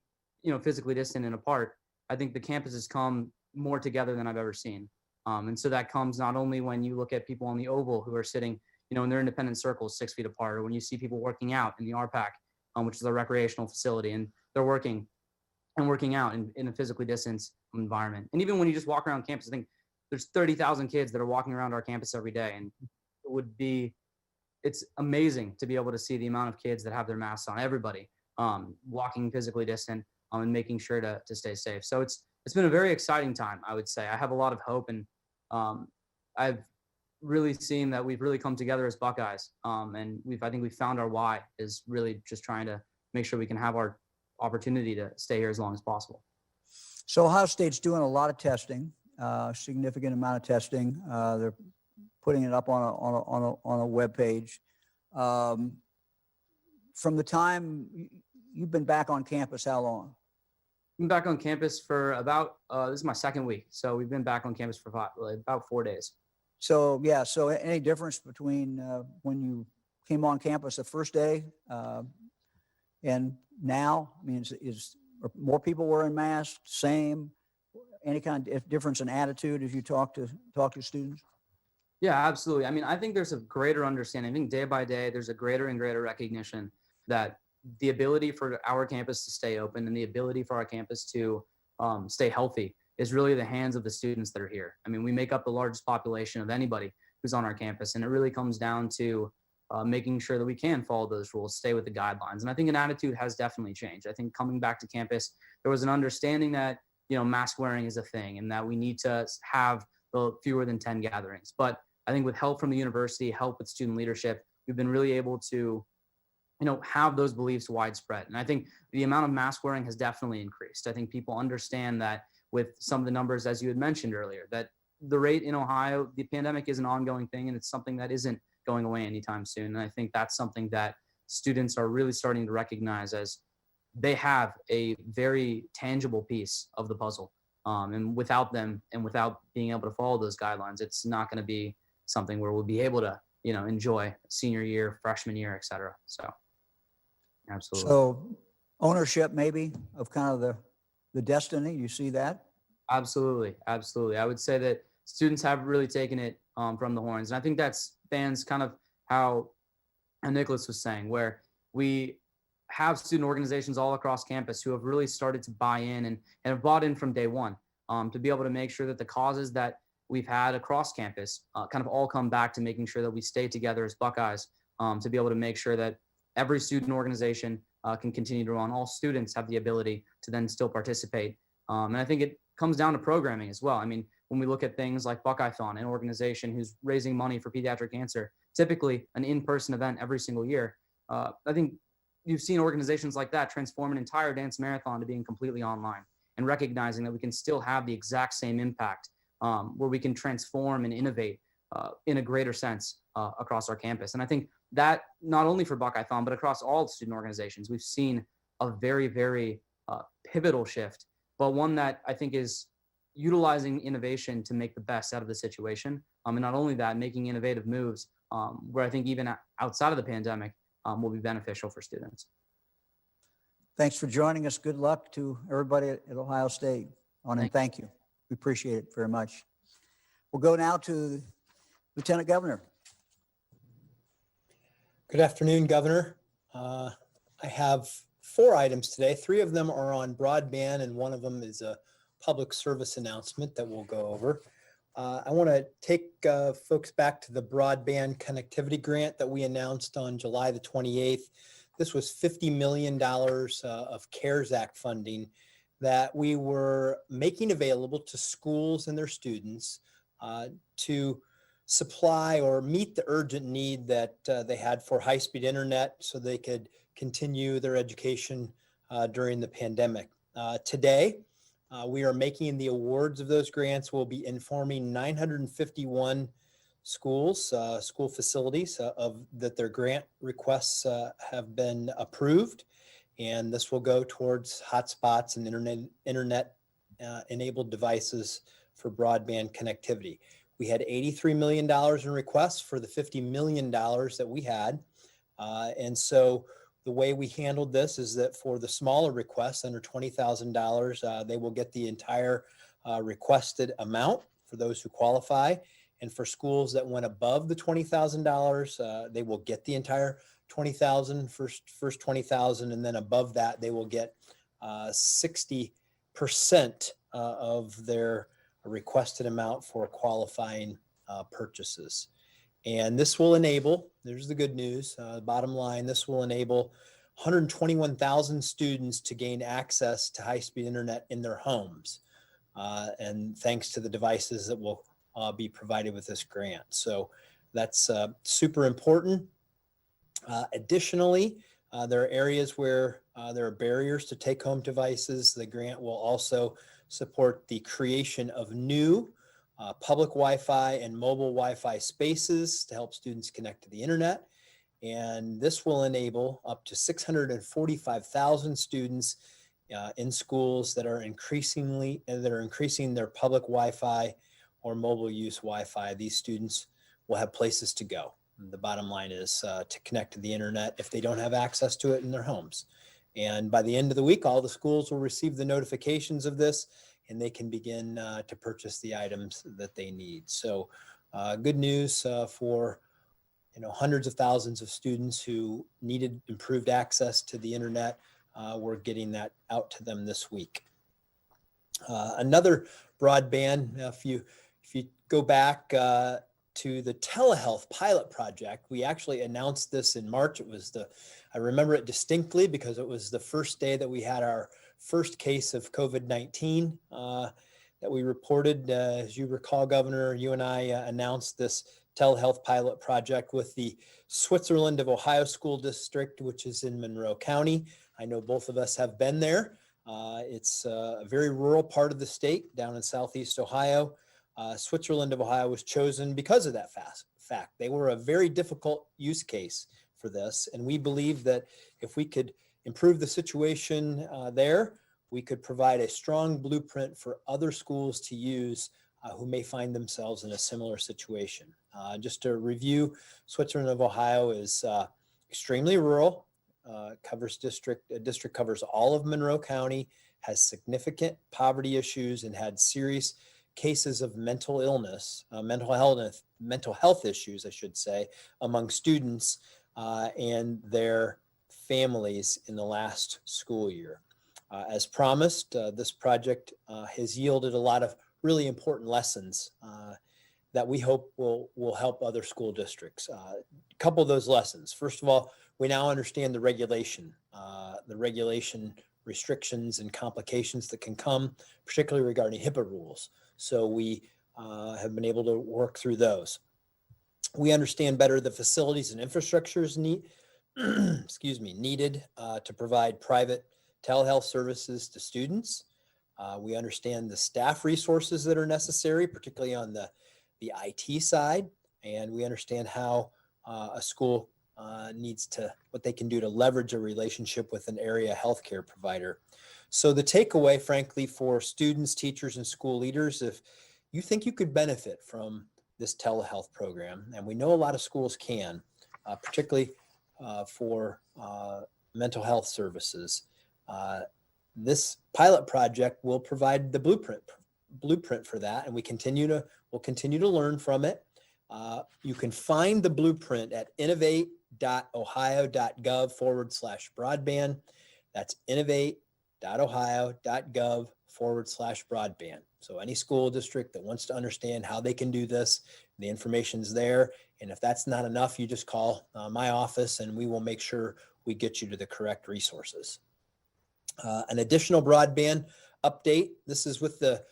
physically distant and apart, I think the campus has come more together than I've ever seen. And so that comes not only when you look at people on the Oval who are sitting, in their independent circles 6 feet apart, or when you see people working out in the RPAC, which is a recreational facility, and they're working out in a physically distanced environment. And even when you just walk around campus, I think there's 30,000 kids that are walking around our campus every day. And it's amazing to be able to see the amount of kids that have their masks on, everybody walking physically distant and making sure to stay safe. So it's been a very exciting time, I would say. I have a lot of hope, and I've really seen that we've really come together as Buckeyes. And I think we've found our why is really just trying to make sure we can have our opportunity to stay here as long as possible. So Ohio State's doing a lot of testing, significant amount of testing. They're putting it up on a web page. From the time you've been back on campus, how long? I've been back on campus for about, this is my second week. So we've been back on campus for about 4 days. So, yeah. So any difference between when you came on campus the first day and now? I mean, are more people wearing masks? Same? Any kind of difference in attitude as you talk to students? Yeah, absolutely. I mean, I think there's a greater understanding. I think day by day, there's a greater and greater recognition that the ability for our campus to stay open and the ability for our campus to stay healthy is really the hands of the students that are here. I mean, we make up the largest population of anybody who's on our campus, and it really comes down to making sure that we can follow those rules, stay with the guidelines. And I think an attitude has definitely changed. I think coming back to campus, there was an understanding that, mask wearing is a thing and that we need to have the fewer than 10 gatherings. But I think with help from the university, help with student leadership, we've been really able to, have those beliefs widespread. And I think the amount of mask wearing has definitely increased. I think people understand that with some of the numbers, as you had mentioned earlier, that the rate in Ohio, the pandemic is an ongoing thing, and it's something that isn't going away anytime soon. And I think that's something that students are really starting to recognize as they have a very tangible piece of the puzzle. And without them and without being able to follow those guidelines, it's not going to be something where we'll be able to, enjoy senior year, freshman year, et cetera. So absolutely. So ownership maybe of kind of the destiny, you see that? Absolutely. Absolutely. I would say that students have really taken it from the horns. And I think that's fans kind of how Nicholas was saying, where we have student organizations all across campus who have really started to buy in and have bought in from day one to be able to make sure that the causes that we've had across campus kind of all come back to making sure that we stay together as Buckeyes to be able to make sure that every student organization can continue to run. All students have the ability to then still participate. And I think it comes down to programming as well. I mean, when we look at things like Buckeye-thon, an organization who's raising money for pediatric cancer, typically an in-person event every single year. I think you've seen organizations like that transform an entire dance marathon to being completely online, and recognizing that we can still have the exact same impact, where we can transform and innovate in a greater sense across our campus. And I think that not only for Buckeye-thon, but across all student organizations, we've seen a very, very pivotal shift, but one that I think is utilizing innovation to make the best out of the situation. And not only that, making innovative moves where I think even outside of the pandemic will be beneficial for students. Thanks for joining us. Good luck to everybody at Ohio State. And thank you. We appreciate it very much. We'll go now to Lieutenant Governor. Good afternoon, Governor. I have 4 items today. 3 of them are on broadband, and one of them is a public service announcement that we'll go over. I want to take folks back to the broadband connectivity grant that we announced on July the 28th. This was $50 million of CARES Act funding that we were making available to schools and their students to supply or meet the urgent need that they had for high-speed internet so they could continue their education during the pandemic. Today, we are making the awards of those grants. We'll be informing 951 schools, school facilities that their grant requests have been approved. And this will go towards hotspots and internet enabled devices for broadband connectivity. We had $83 million in requests for the $50 million that we had. And so the way we handled this is that for the smaller requests under $20,000, they will get the entire requested amount for those who qualify. And for schools that went above the $20,000, they will get the entire $20,000, first $20,000, and then above that, they will get 60% of their requested amount for qualifying purchases. And this will enable, there's the good news, bottom line, this will enable 121,000 students to gain access to high-speed internet in their homes. And thanks to the devices that will be provided with this grant. So that's super important. Additionally, there are areas where there are barriers to take home devices. The grant will also support the creation of new public Wi-Fi and mobile Wi-Fi spaces to help students connect to the internet. And this will enable up to 645,000 students in schools that are increasing their public Wi-Fi or mobile use Wi-Fi. These students will have places to go. The bottom line is to connect to the internet if they don't have access to it in their homes. And by the end of the week, all the schools will receive the notifications of this, and they can begin to purchase the items that they need. So good news for hundreds of thousands of students who needed improved access to the internet. We're getting that out to them this week. Another broadband, if you go back to the telehealth pilot project, we actually announced this in March. I remember it distinctly because it was the first day that we had our first case of COVID-19 that we reported. As you recall, Governor, you and I announced this telehealth pilot project with the Switzerland of Ohio School District, which is in Monroe County. I know both of us have been there. It's a very rural part of the state down in Southeast Ohio. Switzerland of Ohio was chosen because of that fact. They were a very difficult use case for this. And we believe that if we could improve the situation there, we could provide a strong blueprint for other schools to use who may find themselves in a similar situation. Just to review, Switzerland of Ohio is extremely rural, district covers all of Monroe County, has significant poverty issues, and had serious cases of mental illness, mental health issues, I should say, among students and their families in the last school year. As promised, this project has yielded a lot of really important lessons that we hope will help other school districts. A couple of those lessons. First of all, we now understand the regulation restrictions and complications that can come, particularly regarding HIPAA rules. So we have been able to work through those. We understand better the facilities and infrastructures needed to provide private telehealth services to students. We understand the staff resources that are necessary, particularly on the IT side, and we understand how a school needs to, what they can do to leverage a relationship with an area healthcare provider. So the takeaway, frankly, for students, teachers, and school leaders, if you think you could benefit from this telehealth program, and we know a lot of schools can, particularly for mental health services, this pilot project will provide the blueprint for that, and we'll continue to learn from it. You can find the blueprint at innovate.ohio.gov/broadband. That's innovate.ohio.gov/broadband. So any school district that wants to understand how they can do this, the information's there. And if that's not enough, you just call my office and we will make sure we get you to the correct resources. An additional broadband update. This is with the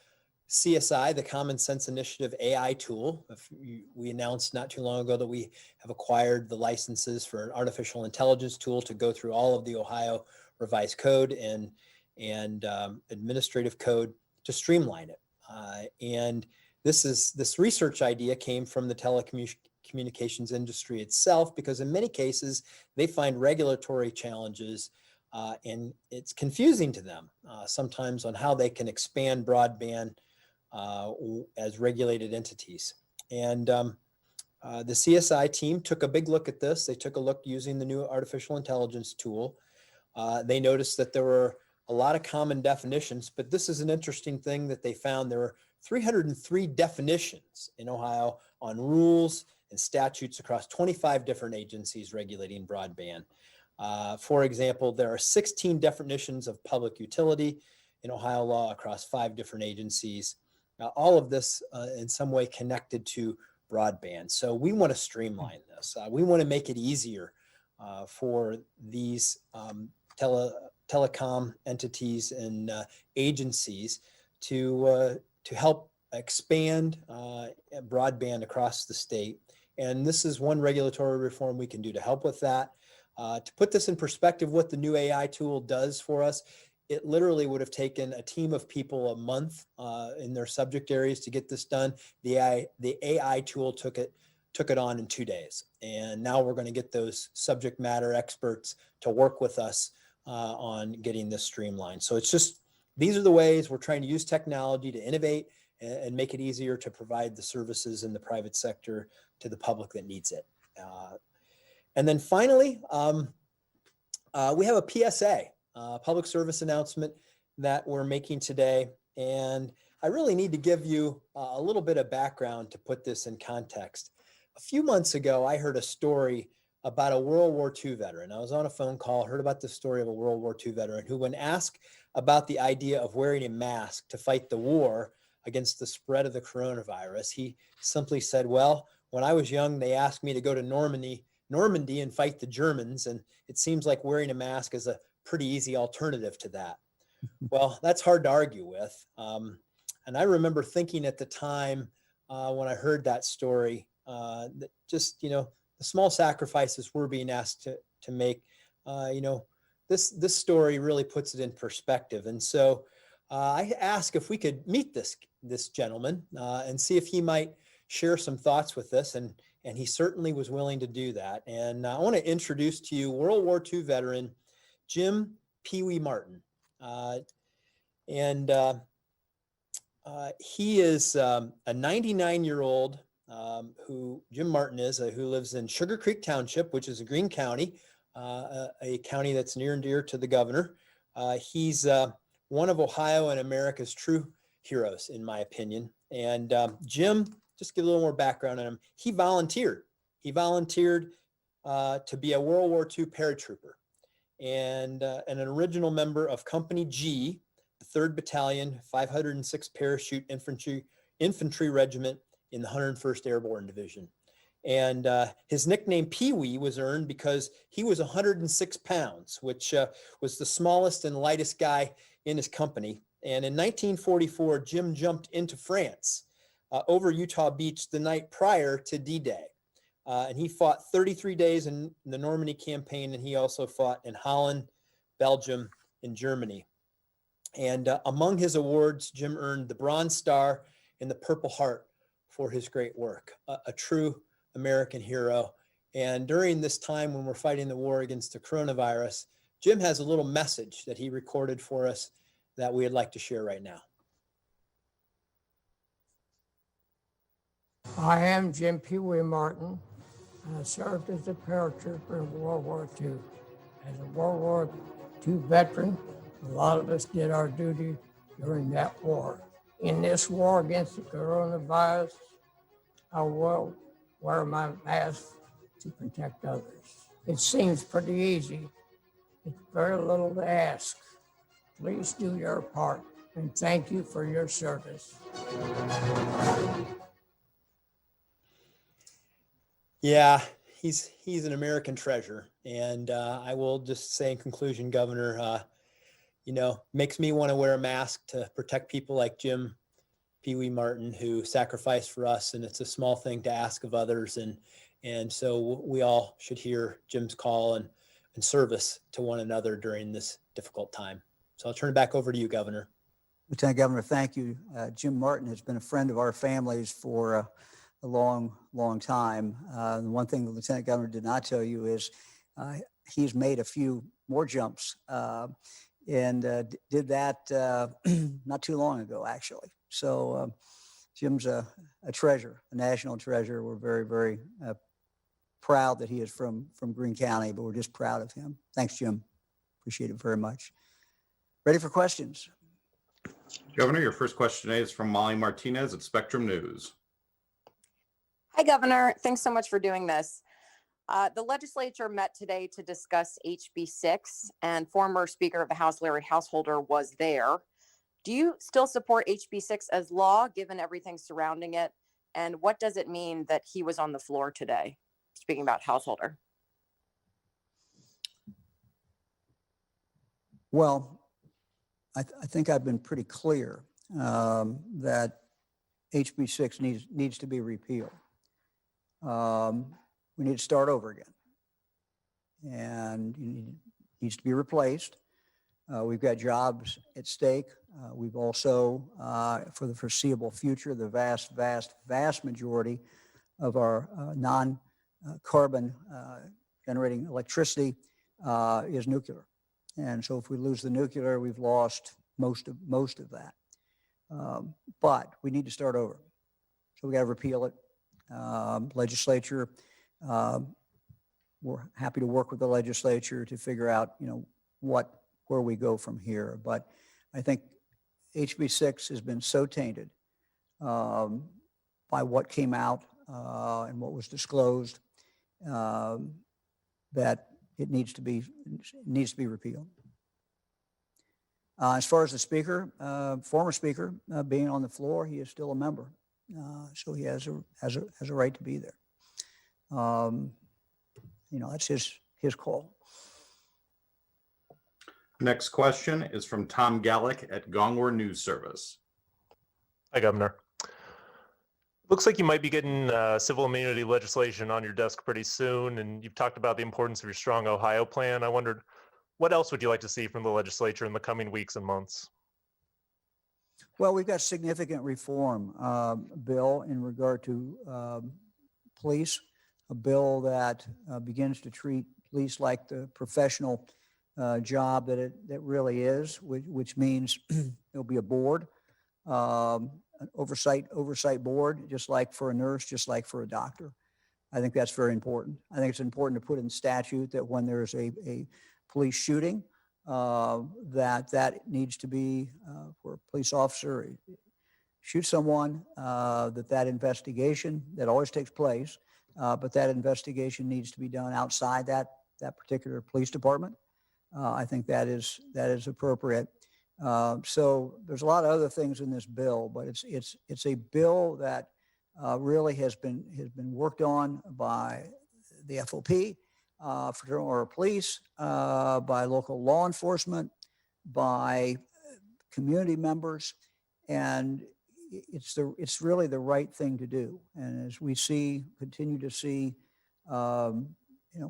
CSI, the Common Sense Initiative AI tool. We announced not too long ago that we have acquired the licenses for an artificial intelligence tool to go through all of the Ohio revised code and administrative code to streamline it. And this research idea came from the telecommunications industry itself, because in many cases they find regulatory challenges and it's confusing to them sometimes on how they can expand broadband as regulated entities. And the CSI team took a big look at this. They took a look using the new artificial intelligence tool. They noticed that there were a lot of common definitions, but this is an interesting thing that they found. There were 303 definitions in Ohio on rules and statutes across 25 different agencies regulating broadband. For example, there are 16 definitions of public utility in Ohio law across 5 different agencies. All of this in some way connected to broadband. So we want to streamline this. We want to make it easier for these telecom entities and agencies to help expand broadband across the state. And this is one regulatory reform we can do to help with that. To put this in perspective, what the new AI tool does for us, it literally would have taken a team of people a month in their subject areas to get this done. The AI tool took it on in 2 days. And now we're going to get those subject matter experts to work with us on getting this streamlined. So it's just, these are the ways we're trying to use technology to innovate and make it easier to provide the services in the private sector to the public that needs it. And then finally, we have a PSA, public service announcement that we're making today. And I really need to give you a little bit of background to put this in context. A few months ago, I heard a story about a World War II veteran. I was on a phone call, heard about the story of a World War II veteran who, when asked about the idea of wearing a mask to fight the war against the spread of the coronavirus, he simply said, well, when I was young, they asked me to go to Normandy and fight the Germans, and it seems like wearing a mask is a pretty easy alternative to that. Well, that's hard to argue with. And I remember thinking at the time when I heard that story, that just, the small sacrifices we're being asked to make, this story really puts it in perspective. And so I asked if we could meet this gentleman and see if he might share some thoughts with us. And he certainly was willing to do that. And I want to introduce to you World War II veteran, Jim Pee Wee Martin. He is a 99-year-old Jim Martin is, who lives in Sugar Creek Township, which is a Greene County, a county that's near and dear to the governor. He's one of Ohio and America's true heroes, in my opinion. And Jim, just give a little more background on him. He volunteered. To be a World War II paratrooper and an original member of Company G, the 3rd Battalion, 506 Parachute Infantry Regiment in the 101st Airborne Division. And his nickname Pee Wee was earned because he was 106 pounds, which was the smallest and lightest guy in his company. And in 1944, Jim jumped into France over Utah Beach the night prior to D-Day. And he fought 33 days in the Normandy campaign, and he also fought in Holland, Belgium, and Germany. And among his awards, Jim earned the Bronze Star and the Purple Heart for his great work, a true American hero. And during this time when we're fighting the war against the coronavirus, Jim has a little message that he recorded for us that we'd like to share right now. I am Jim Pee Wee Martin. I served as a paratrooper in World War II. As a World War II veteran, a lot of us did our duty during that war. In this war against the coronavirus, I will wear my mask to protect others. It seems pretty easy. It's very little to ask. Please do your part, and thank you for your service. Yeah, he's an American treasure. And I will just say in conclusion, Governor, makes me want to wear a mask to protect people like Jim Pee Wee Martin, who sacrificed for us. And it's a small thing to ask of others. And so we all should hear Jim's call and service to one another during this difficult time. So I'll turn it back over to you, Governor. Lieutenant Governor, thank you. Jim Martin has been a friend of our families for a long, long time. The one thing the Lieutenant Governor did not tell you is he's made a few more jumps and did that not too long ago, actually. So Jim's a treasure, a national treasure. We're very, very proud that he is from Greene County, but we're just proud of him. Thanks, Jim. Appreciate it very much. Ready for questions? Governor, your first question today is from Molly Martinez at Spectrum News. Hi, Governor. Thanks so much for doing this. The legislature met today to discuss HB 6, and former Speaker of the House, Larry Householder, was there. Do you still support HB 6 as law, given everything surrounding it? And what does it mean that he was on the floor today, speaking about Householder? Well, I think I've been pretty clear that HB 6 needs to be repealed. We need to start over again, and it needs to be replaced. We've got jobs at stake. We've also, for the foreseeable future, the vast majority of our non-carbon generating electricity is nuclear. And so if we lose the nuclear, we've lost most of that. But we need to start over. So we got to repeal it. Legislature, we're happy to work with the legislature to figure out, where we go from here. But I think HB 6 has been so tainted by what came out and what was disclosed that it needs to be repealed. As far as the speaker, former speaker being on the floor, he is still a member, so he has a right to be there. That's his call. Next question is from Tom Gallick at Gongor News Service. Hi, Governor. Looks like you might be getting civil immunity legislation on your desk pretty soon, and you've talked about the importance of your Strong Ohio plan. I wondered, what else would you like to see from the legislature in the coming weeks and months? Well, we've got significant reform bill in regard to police, a bill that begins to treat police like the professional job that it really is, which means there'll be a board, an oversight board, just like for a nurse, just like for a doctor. I think that's very important. I think it's important to put in statute that when there's a police shooting, that needs to be where a police officer shoots someone, that investigation that always takes place, but that investigation needs to be done outside that particular police department. I think that is appropriate. So there's a lot of other things in this bill, but it's a bill that really has been worked on by the FOP, fraternal police, by local law enforcement, by community members, and it's really the right thing to do. And as we continue to see,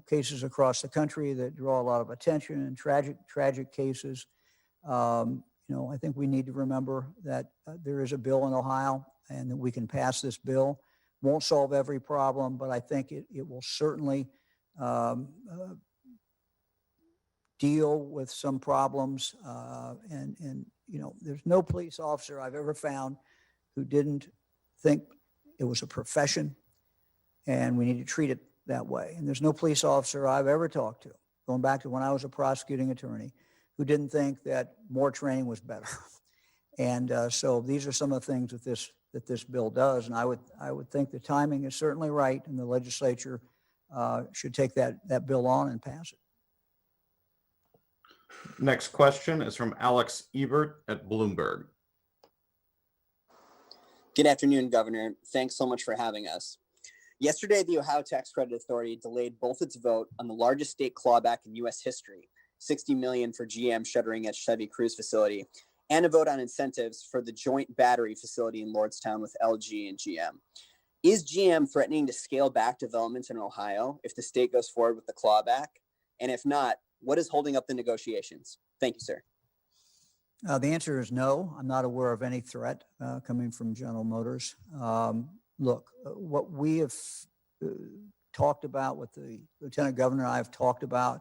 cases across the country that draw a lot of attention and tragic cases, I think we need to remember that there is a bill in Ohio and that we can pass this bill. Won't solve every problem, but I think it will certainly deal with some problems. And there's no police officer I've ever found who didn't think it was a profession and we need to treat it that way. And there's no police officer I've ever talked to, going back to when I was a prosecuting attorney, who didn't think that more training was better. And so these are some of the things that this bill does. And I would think the timing is certainly right, and the legislature should take that bill on and pass it. Next question is from Alex Ebert at Bloomberg. Good afternoon, Governor. Thanks so much for having us. Yesterday, the Ohio Tax Credit Authority delayed both its vote on the largest state clawback in U.S. history, $60 million for GM shuttering its Chevy Cruze facility, and a vote on incentives for the joint battery facility in Lordstown with LG and GM. Is GM threatening to scale back development in Ohio if the state goes forward with the clawback? And if not, what is holding up the negotiations? Thank you, sir. The answer is no. I'm not aware of any threat coming from General Motors. Look, what we have talked about, what the Lieutenant Governor and I have talked about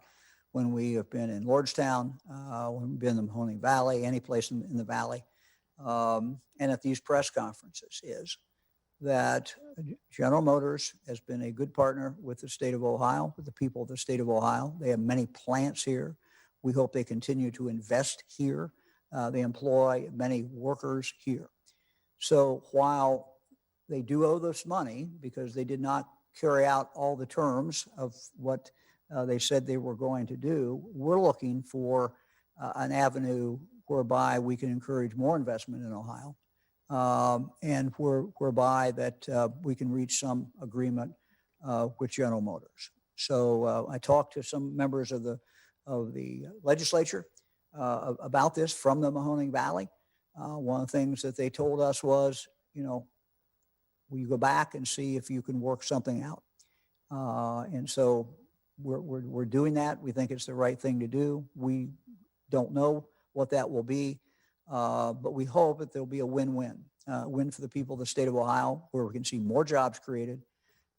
when we have been in Lordstown, when we've been in the Mahoning Valley, any place in the Valley, and at these press conferences, is that General Motors has been a good partner with the state of Ohio, with the people of the state of Ohio. They have many plants here. We hope they continue to invest here. They employ many workers here. So while they do owe this money because they did not carry out all the terms of what they said they were going to do, we're looking for an avenue whereby we can encourage more investment in Ohio, and whereby that we can reach some agreement with General Motors. So I talked to some members of the legislature about this from the Mahoning Valley. One of the things that they told us was, will you go back and see if you can work something out? And so we're doing that. We think it's the right thing to do. We don't know what that will be, but we hope that there'll be a win-win, win for the people of the state of Ohio, where we can see more jobs created,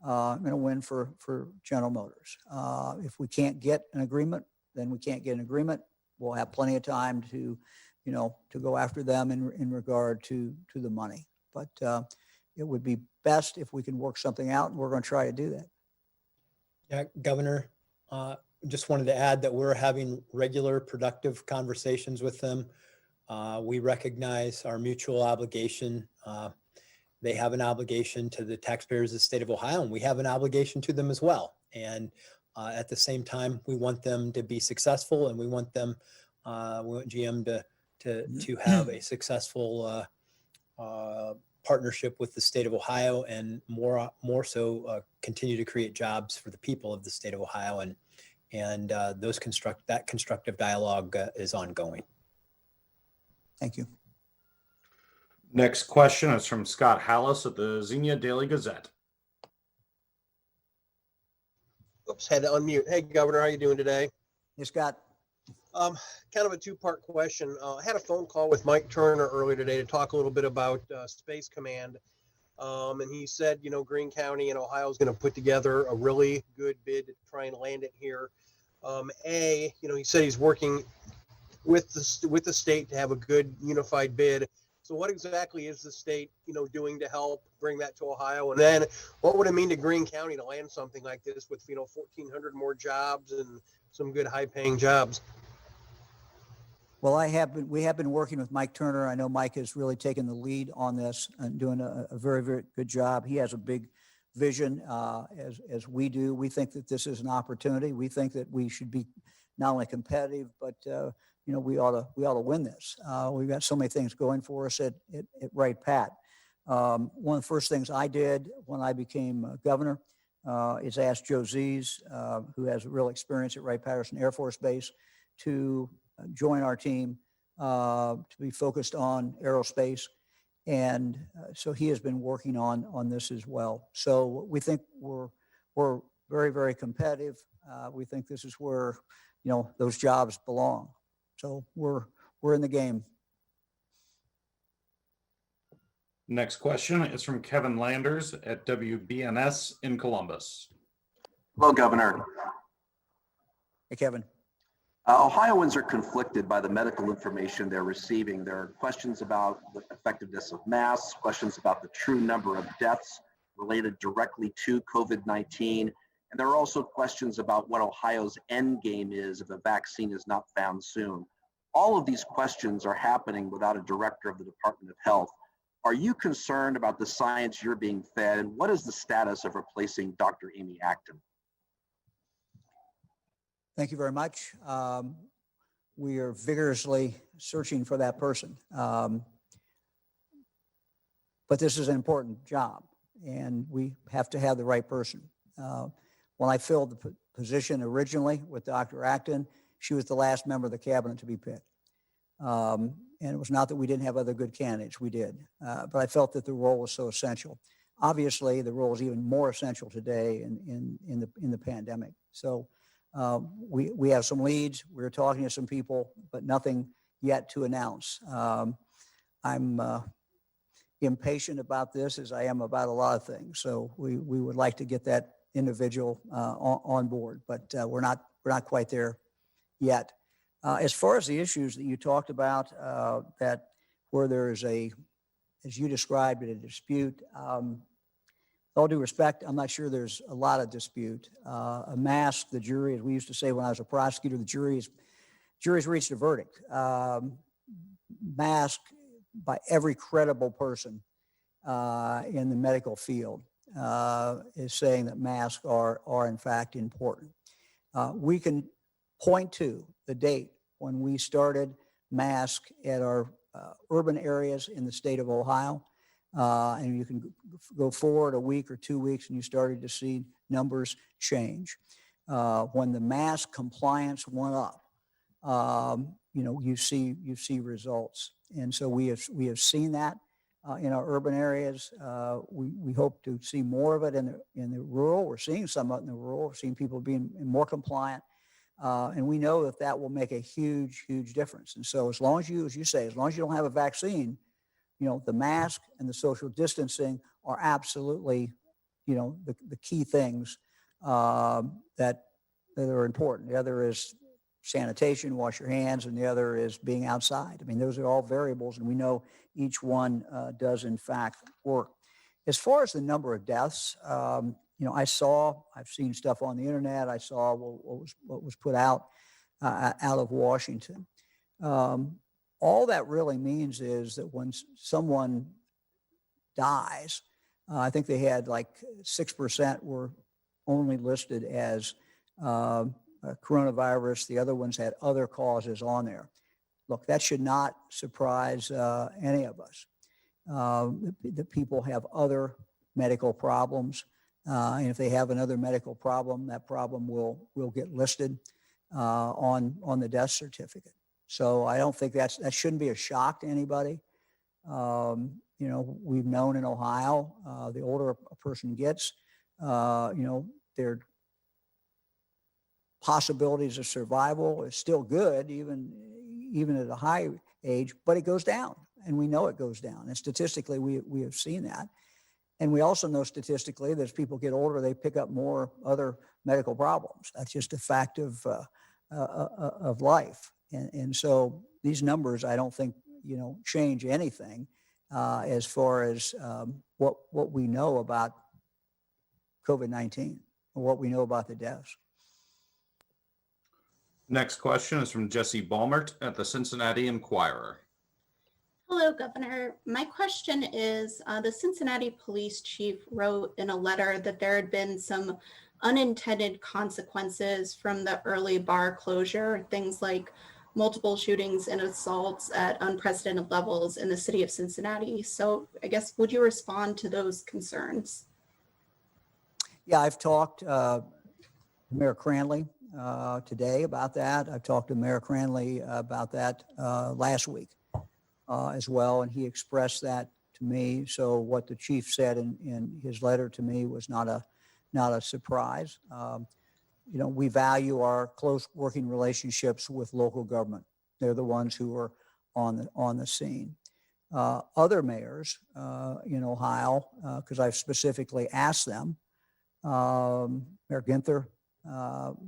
and a win for General Motors. If we can't get an agreement, then we can't get an agreement. We'll have plenty of time to go after them in regard to the money. But it would be best if we can work something out, and we're going to try to do that. Yeah, Governor, just wanted to add that we're having regular productive conversations with them. We recognize our mutual obligation. They have an obligation to the taxpayers of the state of Ohio, and we have an obligation to them as well. And at the same time, we want them to be successful, and we want them, we want GM to have a successful partnership with the state of Ohio, and more so continue to create jobs for the people of the state of Ohio, and that constructive dialogue is ongoing. Thank you. Next question is from Scott Hallis at the Xenia Daily Gazette. Oops, had to unmute. Hey, Governor, how you doing today? Hey, Scott. Kind of a two-part question. I had a phone call with Mike Turner earlier today to talk a little bit about Space Command. And he said, Greene County and Ohio is going to put together a really good bid to try and land it here. He said he's working with the state to have a good unified bid. So what exactly is the state, doing to help bring that to Ohio? And then what would it mean to Greene County to land something like this with, 1,400 more jobs and some good high-paying jobs? Well, we have been working with Mike Turner. I know Mike has really taken the lead on this and doing a very, very good job. He has a big vision, as we do. We think that this is an opportunity. We think that we should be not only competitive, but we ought to win this. We've got so many things going for us at Right Pat. One of the first things I did when I became governor is ask Joe Z's, who has real experience at Wright-Patterson Air Force Base, to join our team to be focused on aerospace. And so he has been working on this as well. So we think we're very, very competitive. We think this is where, those jobs belong. So we're in the game. Next question is from Kevin Landers at WBNS in Columbus. Hello, Governor. Hey, Kevin. Ohioans are conflicted by the medical information they're receiving. There are questions about the effectiveness of masks, questions about the true number of deaths related directly to COVID-19. And there are also questions about what Ohio's end game is if a vaccine is not found soon. All of these questions are happening without a director of the Department of Health. Are you concerned about the science you're being fed? And what is the status of replacing Dr. Amy Acton? Thank you very much. We are vigorously searching for that person. But this is an important job, and we have to have the right person. When I filled the position originally with Dr. Acton, she was the last member of the cabinet to be picked. And it was not that we didn't have other good candidates, we did. But I felt that the role was so essential. Obviously, the role is even more essential today in the pandemic. So we have some leads. We're talking to some people, but nothing yet to announce. I'm impatient about this as I am about a lot of things. So we would like to get that individual on board, but we're not quite there yet. As far as the issues that you talked about, that where there is as you described it, a dispute, with all due respect, I'm not sure there's a lot of dispute. A mask, the jury, as we used to say when I was a prosecutor, the jury's reached a verdict. Mask by every credible person in the medical field is saying that masks are in fact important. We can point to the date when we started mask at our urban areas in the state of Ohio. And you can go forward a week or 2 weeks and you started to see numbers change. When the mask compliance went up, you see results. And so we have seen that in our urban areas. We hope to see more of it in the rural. We're seeing some of it in the rural. We're seeing people being more compliant. And we know that will make a huge, huge difference. And so as long as you, as you say, as long as you don't have a vaccine, the mask and the social distancing are absolutely, the key things that are important. The other is sanitation, wash your hands, and the other is being outside. I mean, those are all variables, and we know each one does in fact work. As far as the number of deaths, I've seen stuff on the internet. I saw what was put out of Washington. All that really means is that when someone dies, I think they had like 6% were only listed as coronavirus. The other ones had other causes on there. Look, that should not surprise any of us. The people have other medical problems. And if they have another medical problem, that problem will get listed on the death certificate. So I don't think that shouldn't be a shock to anybody. We've known in Ohio, the older a person gets, their possibilities of survival is still good, even at a high age, but it goes down, and we know it goes down. And statistically, we have seen that. And we also know statistically that as people get older, they pick up more other medical problems. That's just a fact of life. And so these numbers, I don't think, change anything as far as what we know about COVID-19 or what we know about the deaths. Next question is from Jesse Balmert at the Cincinnati Enquirer. Hello, Governor. My question is, the Cincinnati police chief wrote in a letter that there had been some unintended consequences from the early bar closure, things like multiple shootings and assaults at unprecedented levels in the city of Cincinnati. So I guess, would you respond to those concerns? Yeah, I've talked to Mayor Cranley today about that. I've talked to Mayor Cranley about that last week as well, and he expressed that to me. So what the chief said in his letter to me was not a surprise. You know, we value our close working relationships with local government. They're the ones who are on the scene. Other mayors in Ohio, because I've specifically asked them, Mayor Ginther,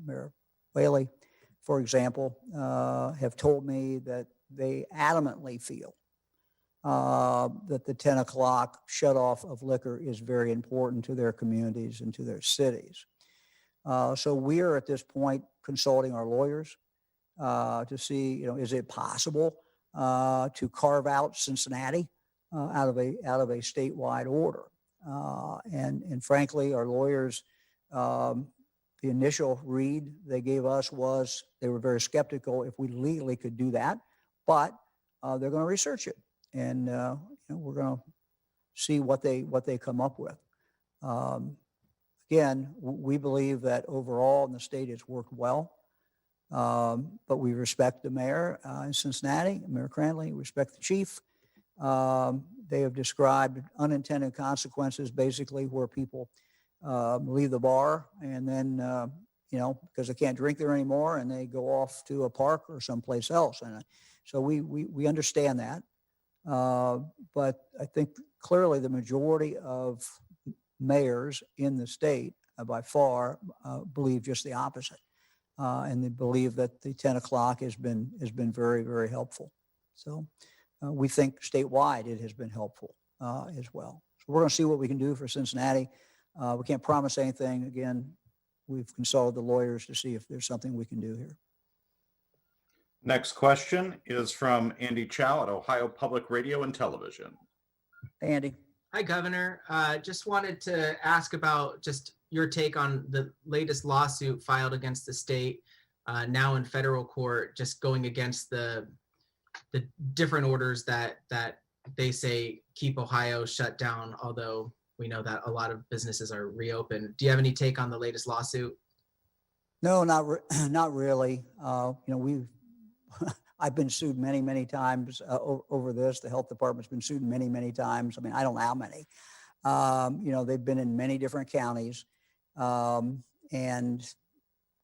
Mayor Whaley, for example, have told me that they adamantly feel that the 10 o'clock shut off of liquor is very important to their communities and to their cities. So we are at this point consulting our lawyers to see, you know, is it possible to carve out Cincinnati out of a statewide order? And frankly, our lawyers, the initial read they gave us was they were very skeptical if we legally could do that, but they're going to research it, and you know, we're going to see what they come up with. Again, we believe that overall in the state it's worked well, but we respect the mayor in Cincinnati, Mayor Cranley, respect the chief. They have described unintended consequences, basically where people leave the bar and then, you know, because they can't drink there anymore and they go off to a park or someplace else. And so we understand that. But I think clearly the majority of mayors in the state by far believe just the opposite. And they believe that the 10 o'clock has been very, very helpful. So we think statewide it has been helpful as well. So we're going to see what we can do for Cincinnati. We can't promise anything. Again, we've consulted the lawyers to see if there's something we can do here. Next question is from Andy Chow at Ohio Public Radio and Television. Andy. Hi, Governor. Just wanted to ask about just your take on the latest lawsuit filed against the state, now in federal court, just going against the different orders that they say keep Ohio shut down, although we know that a lot of businesses are reopened. Do you have any take on the latest lawsuit? No, not really. You know, I've been sued many, many times over this. The health department's been sued many, many times. I mean, I don't know how many. You know, they've been in many different counties, and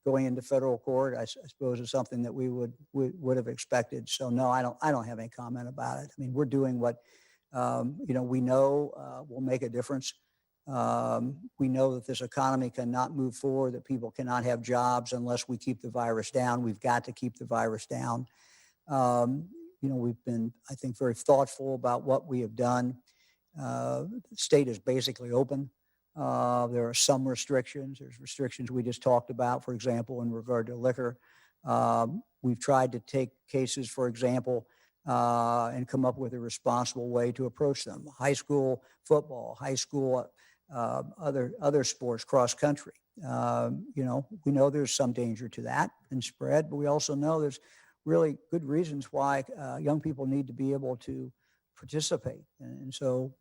going into federal court, I suppose, is something that we would have expected. So no, I don't have any comment about it. I mean, we're doing what you know, we know will make a difference. We know that this economy cannot move forward, that people cannot have jobs unless we keep the virus down. We've got to keep the virus down. You know, we've been, I think, very thoughtful about what we have done. The state is basically open. There are some restrictions. There's restrictions we just talked about, for example, in regard to liquor. We've tried to take cases, for example, and come up with a responsible way to approach them. High school football, high school, other sports, cross country. You know, we know there's some danger to that and spread, but we also know there's really good reasons why young people need to be able to participate. And so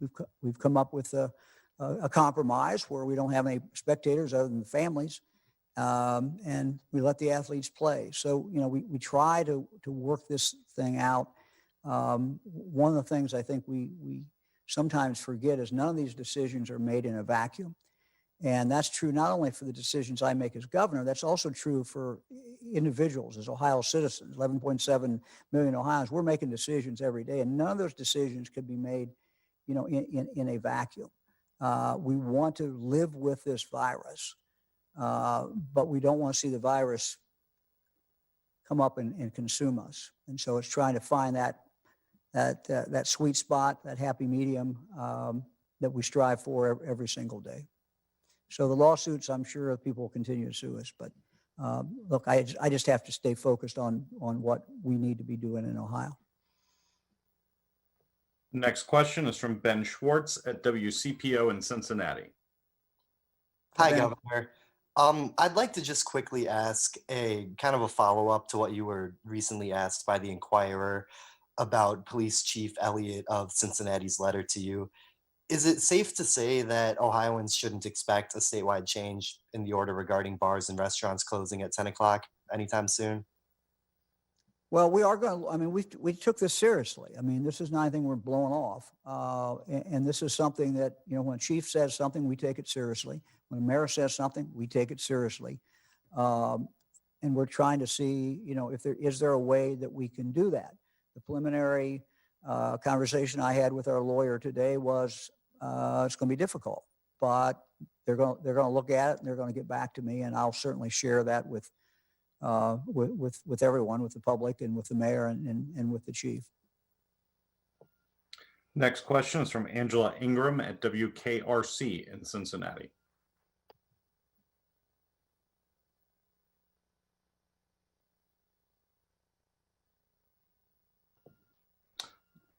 we've come up with a compromise where we don't have any spectators other than the families, and we let the athletes play. So, you know, we try to work this thing out. One of the things I think we sometimes forget is none of these decisions are made in a vacuum. And that's true not only for the decisions I make as governor, that's also true for individuals as Ohio citizens, 11.7 million Ohioans. We're making decisions every day, and none of those decisions could be made, you know, in a vacuum. We want to live with this virus, but we don't want to see the virus come up and consume us. And so it's trying to find that sweet spot, that happy medium that we strive for every single day. So the lawsuits, I'm sure people will continue to sue us, but look, I just have to stay focused on what we need to be doing in Ohio. Next question is from Ben Schwartz at WCPO in Cincinnati. Hi, Ben. Governor. I'd like to just quickly ask a kind of a follow-up to what you were recently asked by the Inquirer about Police Chief Elliott of Cincinnati's letter to you. Is it safe to say that Ohioans shouldn't expect a statewide change in the order regarding bars and restaurants closing at 10 o'clock anytime soon? Well, we are going to, I mean, we took this seriously. I mean, this is not anything we're blowing off. And this is something that, you know, when a chief says something, we take it seriously. When a mayor says something, we take it seriously. And we're trying to see, you know, if is there a way that we can do that? The preliminary conversation I had with our lawyer today was it's going to be difficult, but they're going to look at it and they're going to get back to me, and I'll certainly share that with everyone, with the public and with the mayor and with the chief. Next question is from Angela Ingram at WKRC in Cincinnati.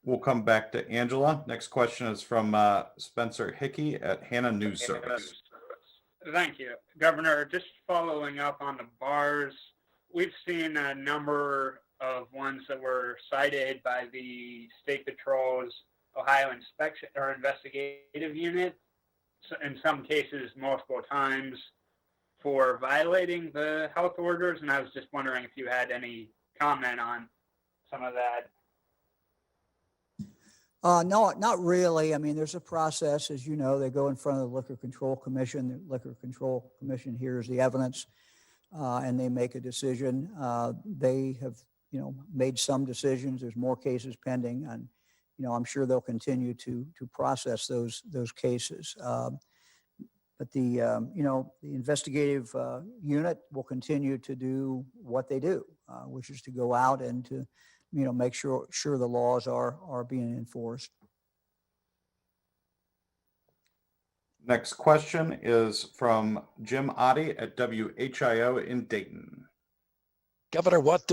We'll come back to Angela. Next question is from Spencer Hickey at Hannah News Service. Thank you. Governor, just following up on the bars, we've seen a number of ones that were cited by the State Patrol's Ohio Inspection or Investigative Unit, in some cases multiple times, for violating the health orders. And I was just wondering if you had any comment on some of that. No, not really. I mean, there's a process, as you know, they go in front of the Liquor Control Commission. The Liquor Control Commission hears the evidence and they make a decision. They have, you know, made some decisions. There's more cases pending, and, you know, I'm sure they'll continue to process those cases. But the, you know, the investigative unit will continue to do what they do, which is to go out and to, you know, make sure the laws are being enforced. Next question is from Jim Oddie at WHIO in Dayton. Governor, what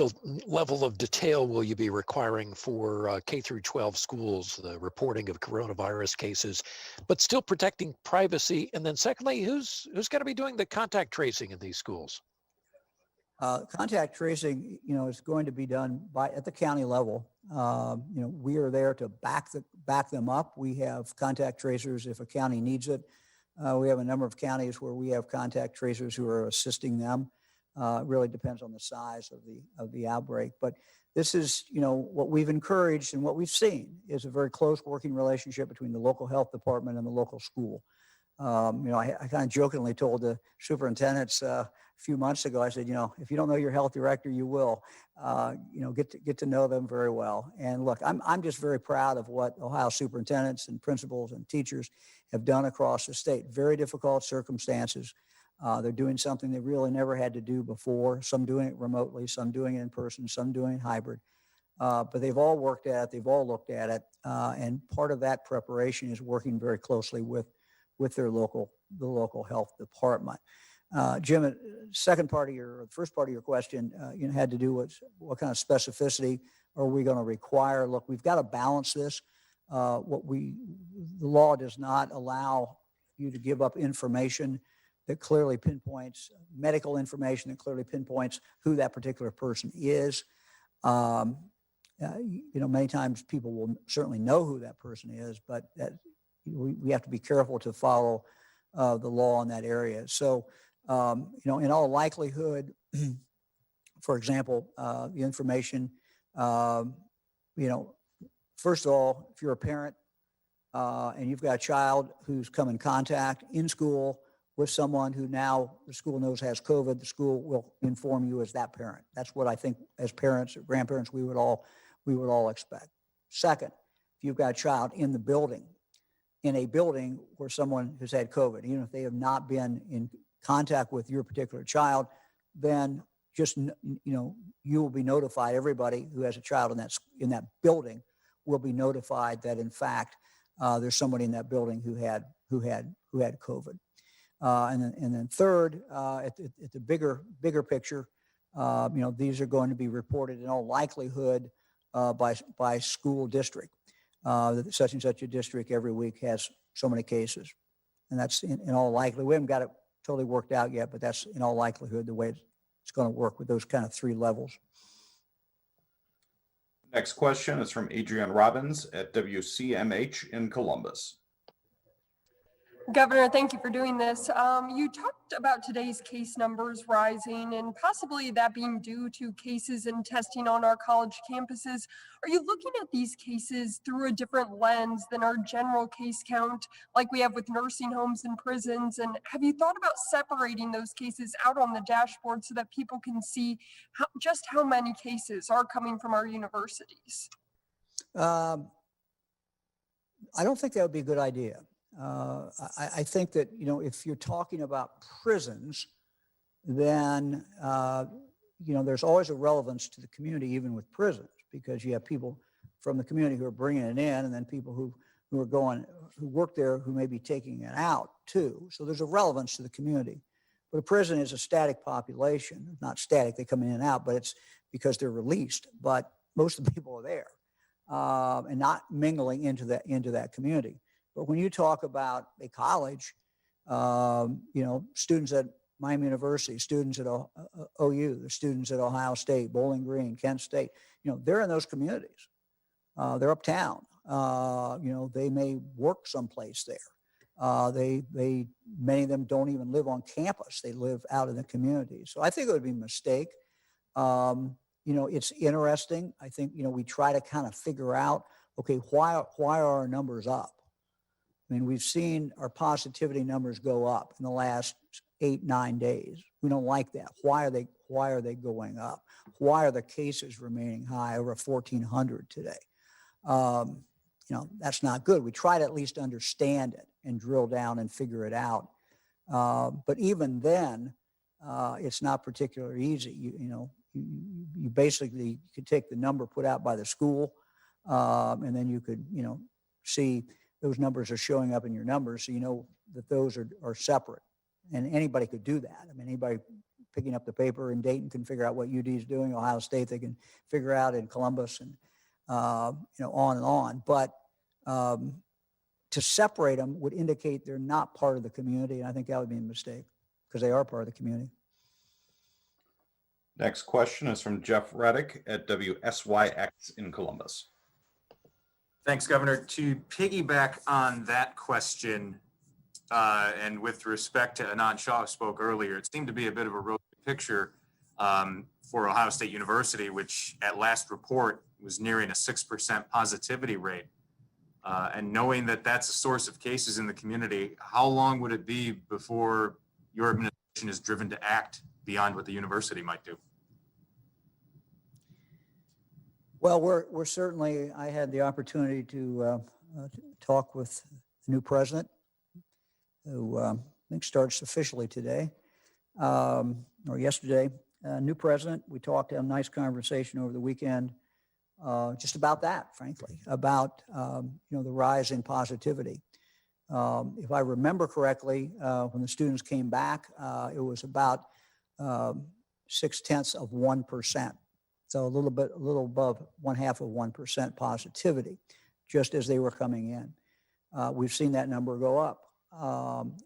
level of detail will you be requiring for K through 12 schools, the reporting of coronavirus cases, but still protecting privacy? And then secondly, who's going to be doing the contact tracing in these schools? Contact tracing, you know, is going to be done at the county level. You know, we are there to back them up. We have contact tracers if a county needs it. We have a number of counties where we have contact tracers who are assisting them. It really depends on the size of the outbreak. But this is, you know, what we've encouraged and what we've seen is a very close working relationship between the local health department and the local school. You know, I kind of jokingly told the superintendents a few months ago, I said, you know, if you don't know your health director, you will, you know, get to know them very well. And look, I'm just very proud of what Ohio superintendents and principals and teachers have done across the state. Very difficult circumstances. They're doing something they really never had to do before. Some doing it remotely, some doing it in person, some doing it hybrid. But they've all worked at it. They've all looked at it. And part of that preparation is working very closely with the local health department. Jim, the first part of your question, you know, had to do with what kind of specificity are we going to require? Look, we've got to balance this. The law does not allow you to give up information that clearly pinpoints medical information that clearly pinpoints who that particular person is. You know, many times people will certainly know who that person is, but we have to be careful to follow the law in that area. So, you know, in all likelihood, for example, the information, you know, first of all, if you're a parent and you've got a child who's come in contact in school with someone who now the school knows has COVID, the school will inform you as that parent. That's what I think as parents or grandparents we would all expect. Second, if you've got a child in a building where someone has had COVID, even if they have not been in contact with your particular child, then just, you know, you will be notified. Everybody who has a child in that building will be notified that in fact there's somebody in that building who had COVID. And then third, at the bigger picture, you know, these are going to be reported in all likelihood by school district. Such and such a district every week has so many cases, and that's in all likelihood. We haven't got it totally worked out yet, but that's in all likelihood the way it's going to work with those kind of 3 levels. Next question is from Adrienne Robbins at WCMH in Columbus. Governor, thank you for doing this. You talked about today's case numbers rising and possibly that being due to cases and testing on our college campuses. Are you looking at these cases through a different lens than our general case count, like we have with nursing homes and prisons? And have you thought about separating those cases out on the dashboard so that people can see just how many cases are coming from our universities? I don't think that would be a good idea. I think that, if you're talking about prisons, then, there's always a relevance to the community, even with prisons, because you have people from the community who are bringing it in, and then people who work there who may be taking it out too. So there's a relevance to the community. But a prison is a static population, not static, they come in and out, but it's because they're released. But most of the people are there and not mingling into that community. But when you talk about a college, students at Miami University, students at OU, the students at Ohio State, Bowling Green, Kent State, they're in those communities. They're uptown. They may work someplace there. Many of them don't even live on campus. They live out in the community. So I think it would be a mistake. It's interesting. I think, we try to kind of figure out, okay, why are our numbers up? I mean, we've seen our positivity numbers go up in the last 8-9 days. We don't like that. Why are they going up? Why are the cases remaining high, over 1,400 today? That's not good. We try to at least understand it and drill down and figure it out. But even then, it's not particularly easy. You basically could take the number put out by the school, and then you could, see those numbers are showing up in your numbers, so you know that those are separate. And anybody could do that. I mean, anybody picking up the paper in Dayton can figure out what UD is doing. Ohio State, they can figure out in Columbus, and on and on. But to separate them would indicate they're not part of the community, and I think that would be a mistake because they are part of the community. Next question is from Jeff Reddick at WSYX in Columbus. Thanks, Governor. To piggyback on that question, and with respect to Anand Shah spoke earlier, it seemed to be a bit of a rosy picture for Ohio State University, which at last report was nearing a 6% positivity rate. And knowing that that's a source of cases in the community, how long would it be before your administration is driven to act beyond what the university might do? Well, we're certainly, I had the opportunity to talk with the new president, who I think starts officially today, or yesterday. New president, we talked, had a nice conversation over the weekend, just about that, frankly, about the rise in positivity. If I remember correctly, when the students came back, it was about 0.6%. So a little above 0.5% positivity, just as they were coming in. We've seen that number go up.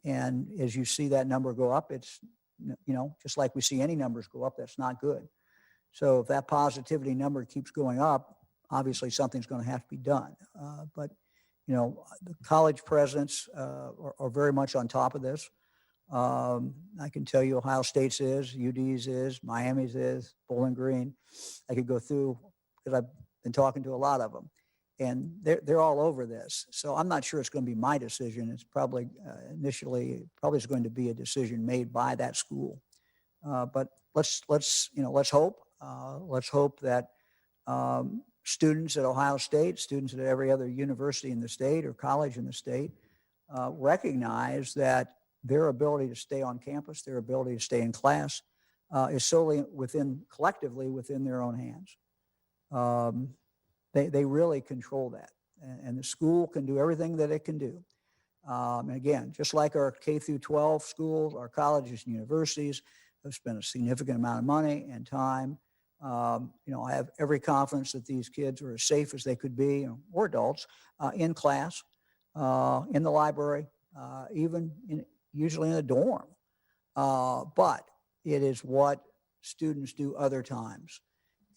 And as you see that number go up, it's, just like we see any numbers go up, that's not good. So if that positivity number keeps going up, obviously something's going to have to be done. But the college presidents are very much on top of this. I can tell you Ohio State's is, UD's is, Miami's is, Bowling Green. I could go through because I've been talking to a lot of them, and they're all over this. So I'm not sure it's going to be my decision. It's probably initially is going to be a decision made by that school. But let's hope. Let's hope that students at Ohio State, students at every other university in the state or college in the state, recognize that their ability to stay on campus, their ability to stay in class, is solely collectively within their own hands. They really control that, and the school can do everything that it can do. And again, just like our K through 12 schools, our colleges and universities have spent a significant amount of money and time. I have every confidence that these kids are as safe as they could be, or adults, in class, in the library, even usually in a dorm. but it is what students do other times.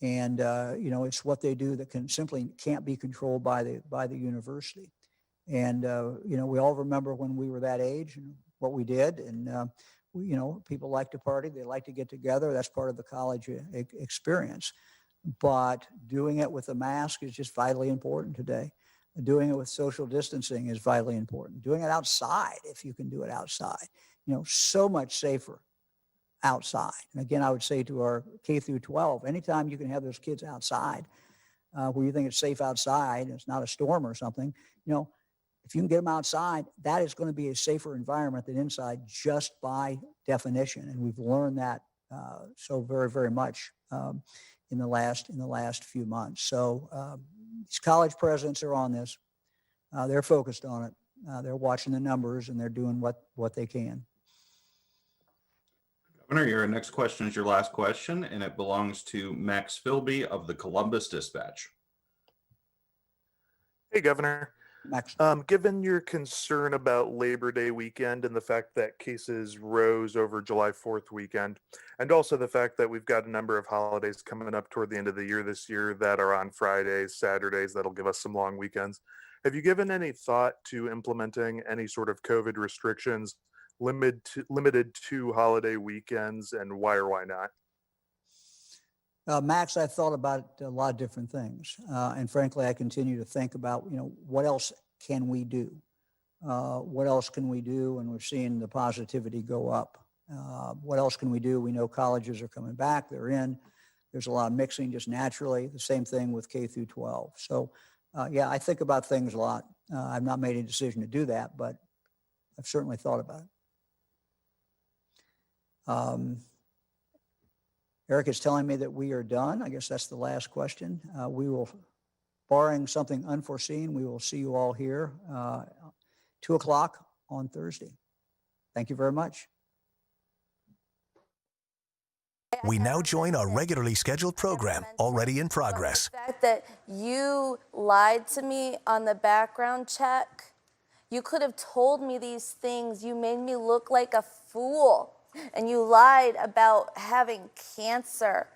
And, it's what they do that simply can't be controlled by the university. And, we all remember when we were that age and what we did. And, people like to party. They like to get together. That's part of the college experience. But doing it with a mask is just vitally important today. Doing it with social distancing is vitally important. Doing it outside, if you can do it outside, so much safer outside. And again, I would say to our K through 12, anytime you can have those kids outside, where you think it's safe outside, and it's not a storm or something, if you can get them outside, that is going to be a safer environment than inside just by definition. And we've learned that so very, very much in the last few months. So these college presidents are on this. They're focused on it. They're watching the numbers and they're doing what they can. Governor, your next question is your last question, and it belongs to Max Philby of the Columbus Dispatch. Hey, Governor. Max. Given your concern about Labor Day weekend and the fact that cases rose over July 4th weekend, and also the fact that we've got a number of holidays coming up toward the end of the year this year that are on Fridays, Saturdays, that'll give us some long weekends, have you given any thought to implementing any sort of COVID restrictions limited to holiday weekends, and why or why not? Max, I've thought about a lot of different things. And frankly, I continue to think about, what else can we do? What else can we do? And we're seeing the positivity go up. What else can we do? We know colleges are coming back. They're in. There's a lot of mixing just naturally. The same thing with K through 12. So, yeah, I think about things a lot. I've not made a decision to do that, but I've certainly thought about it. Eric is telling me that we are done. I guess that's the last question. We will, barring something unforeseen, we will see you all here 2 o'clock on Thursday. Thank you very much. We now join our regularly scheduled program, already in progress. The fact that you lied to me on the background check, you could have told me these things. You made me look like a fool. And you lied about having cancer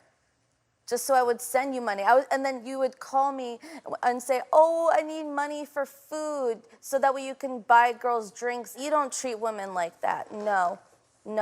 just so I would send you money. And then you would call me and say, oh, I need money for food so that way you can buy girls drinks. You don't treat women like that. No.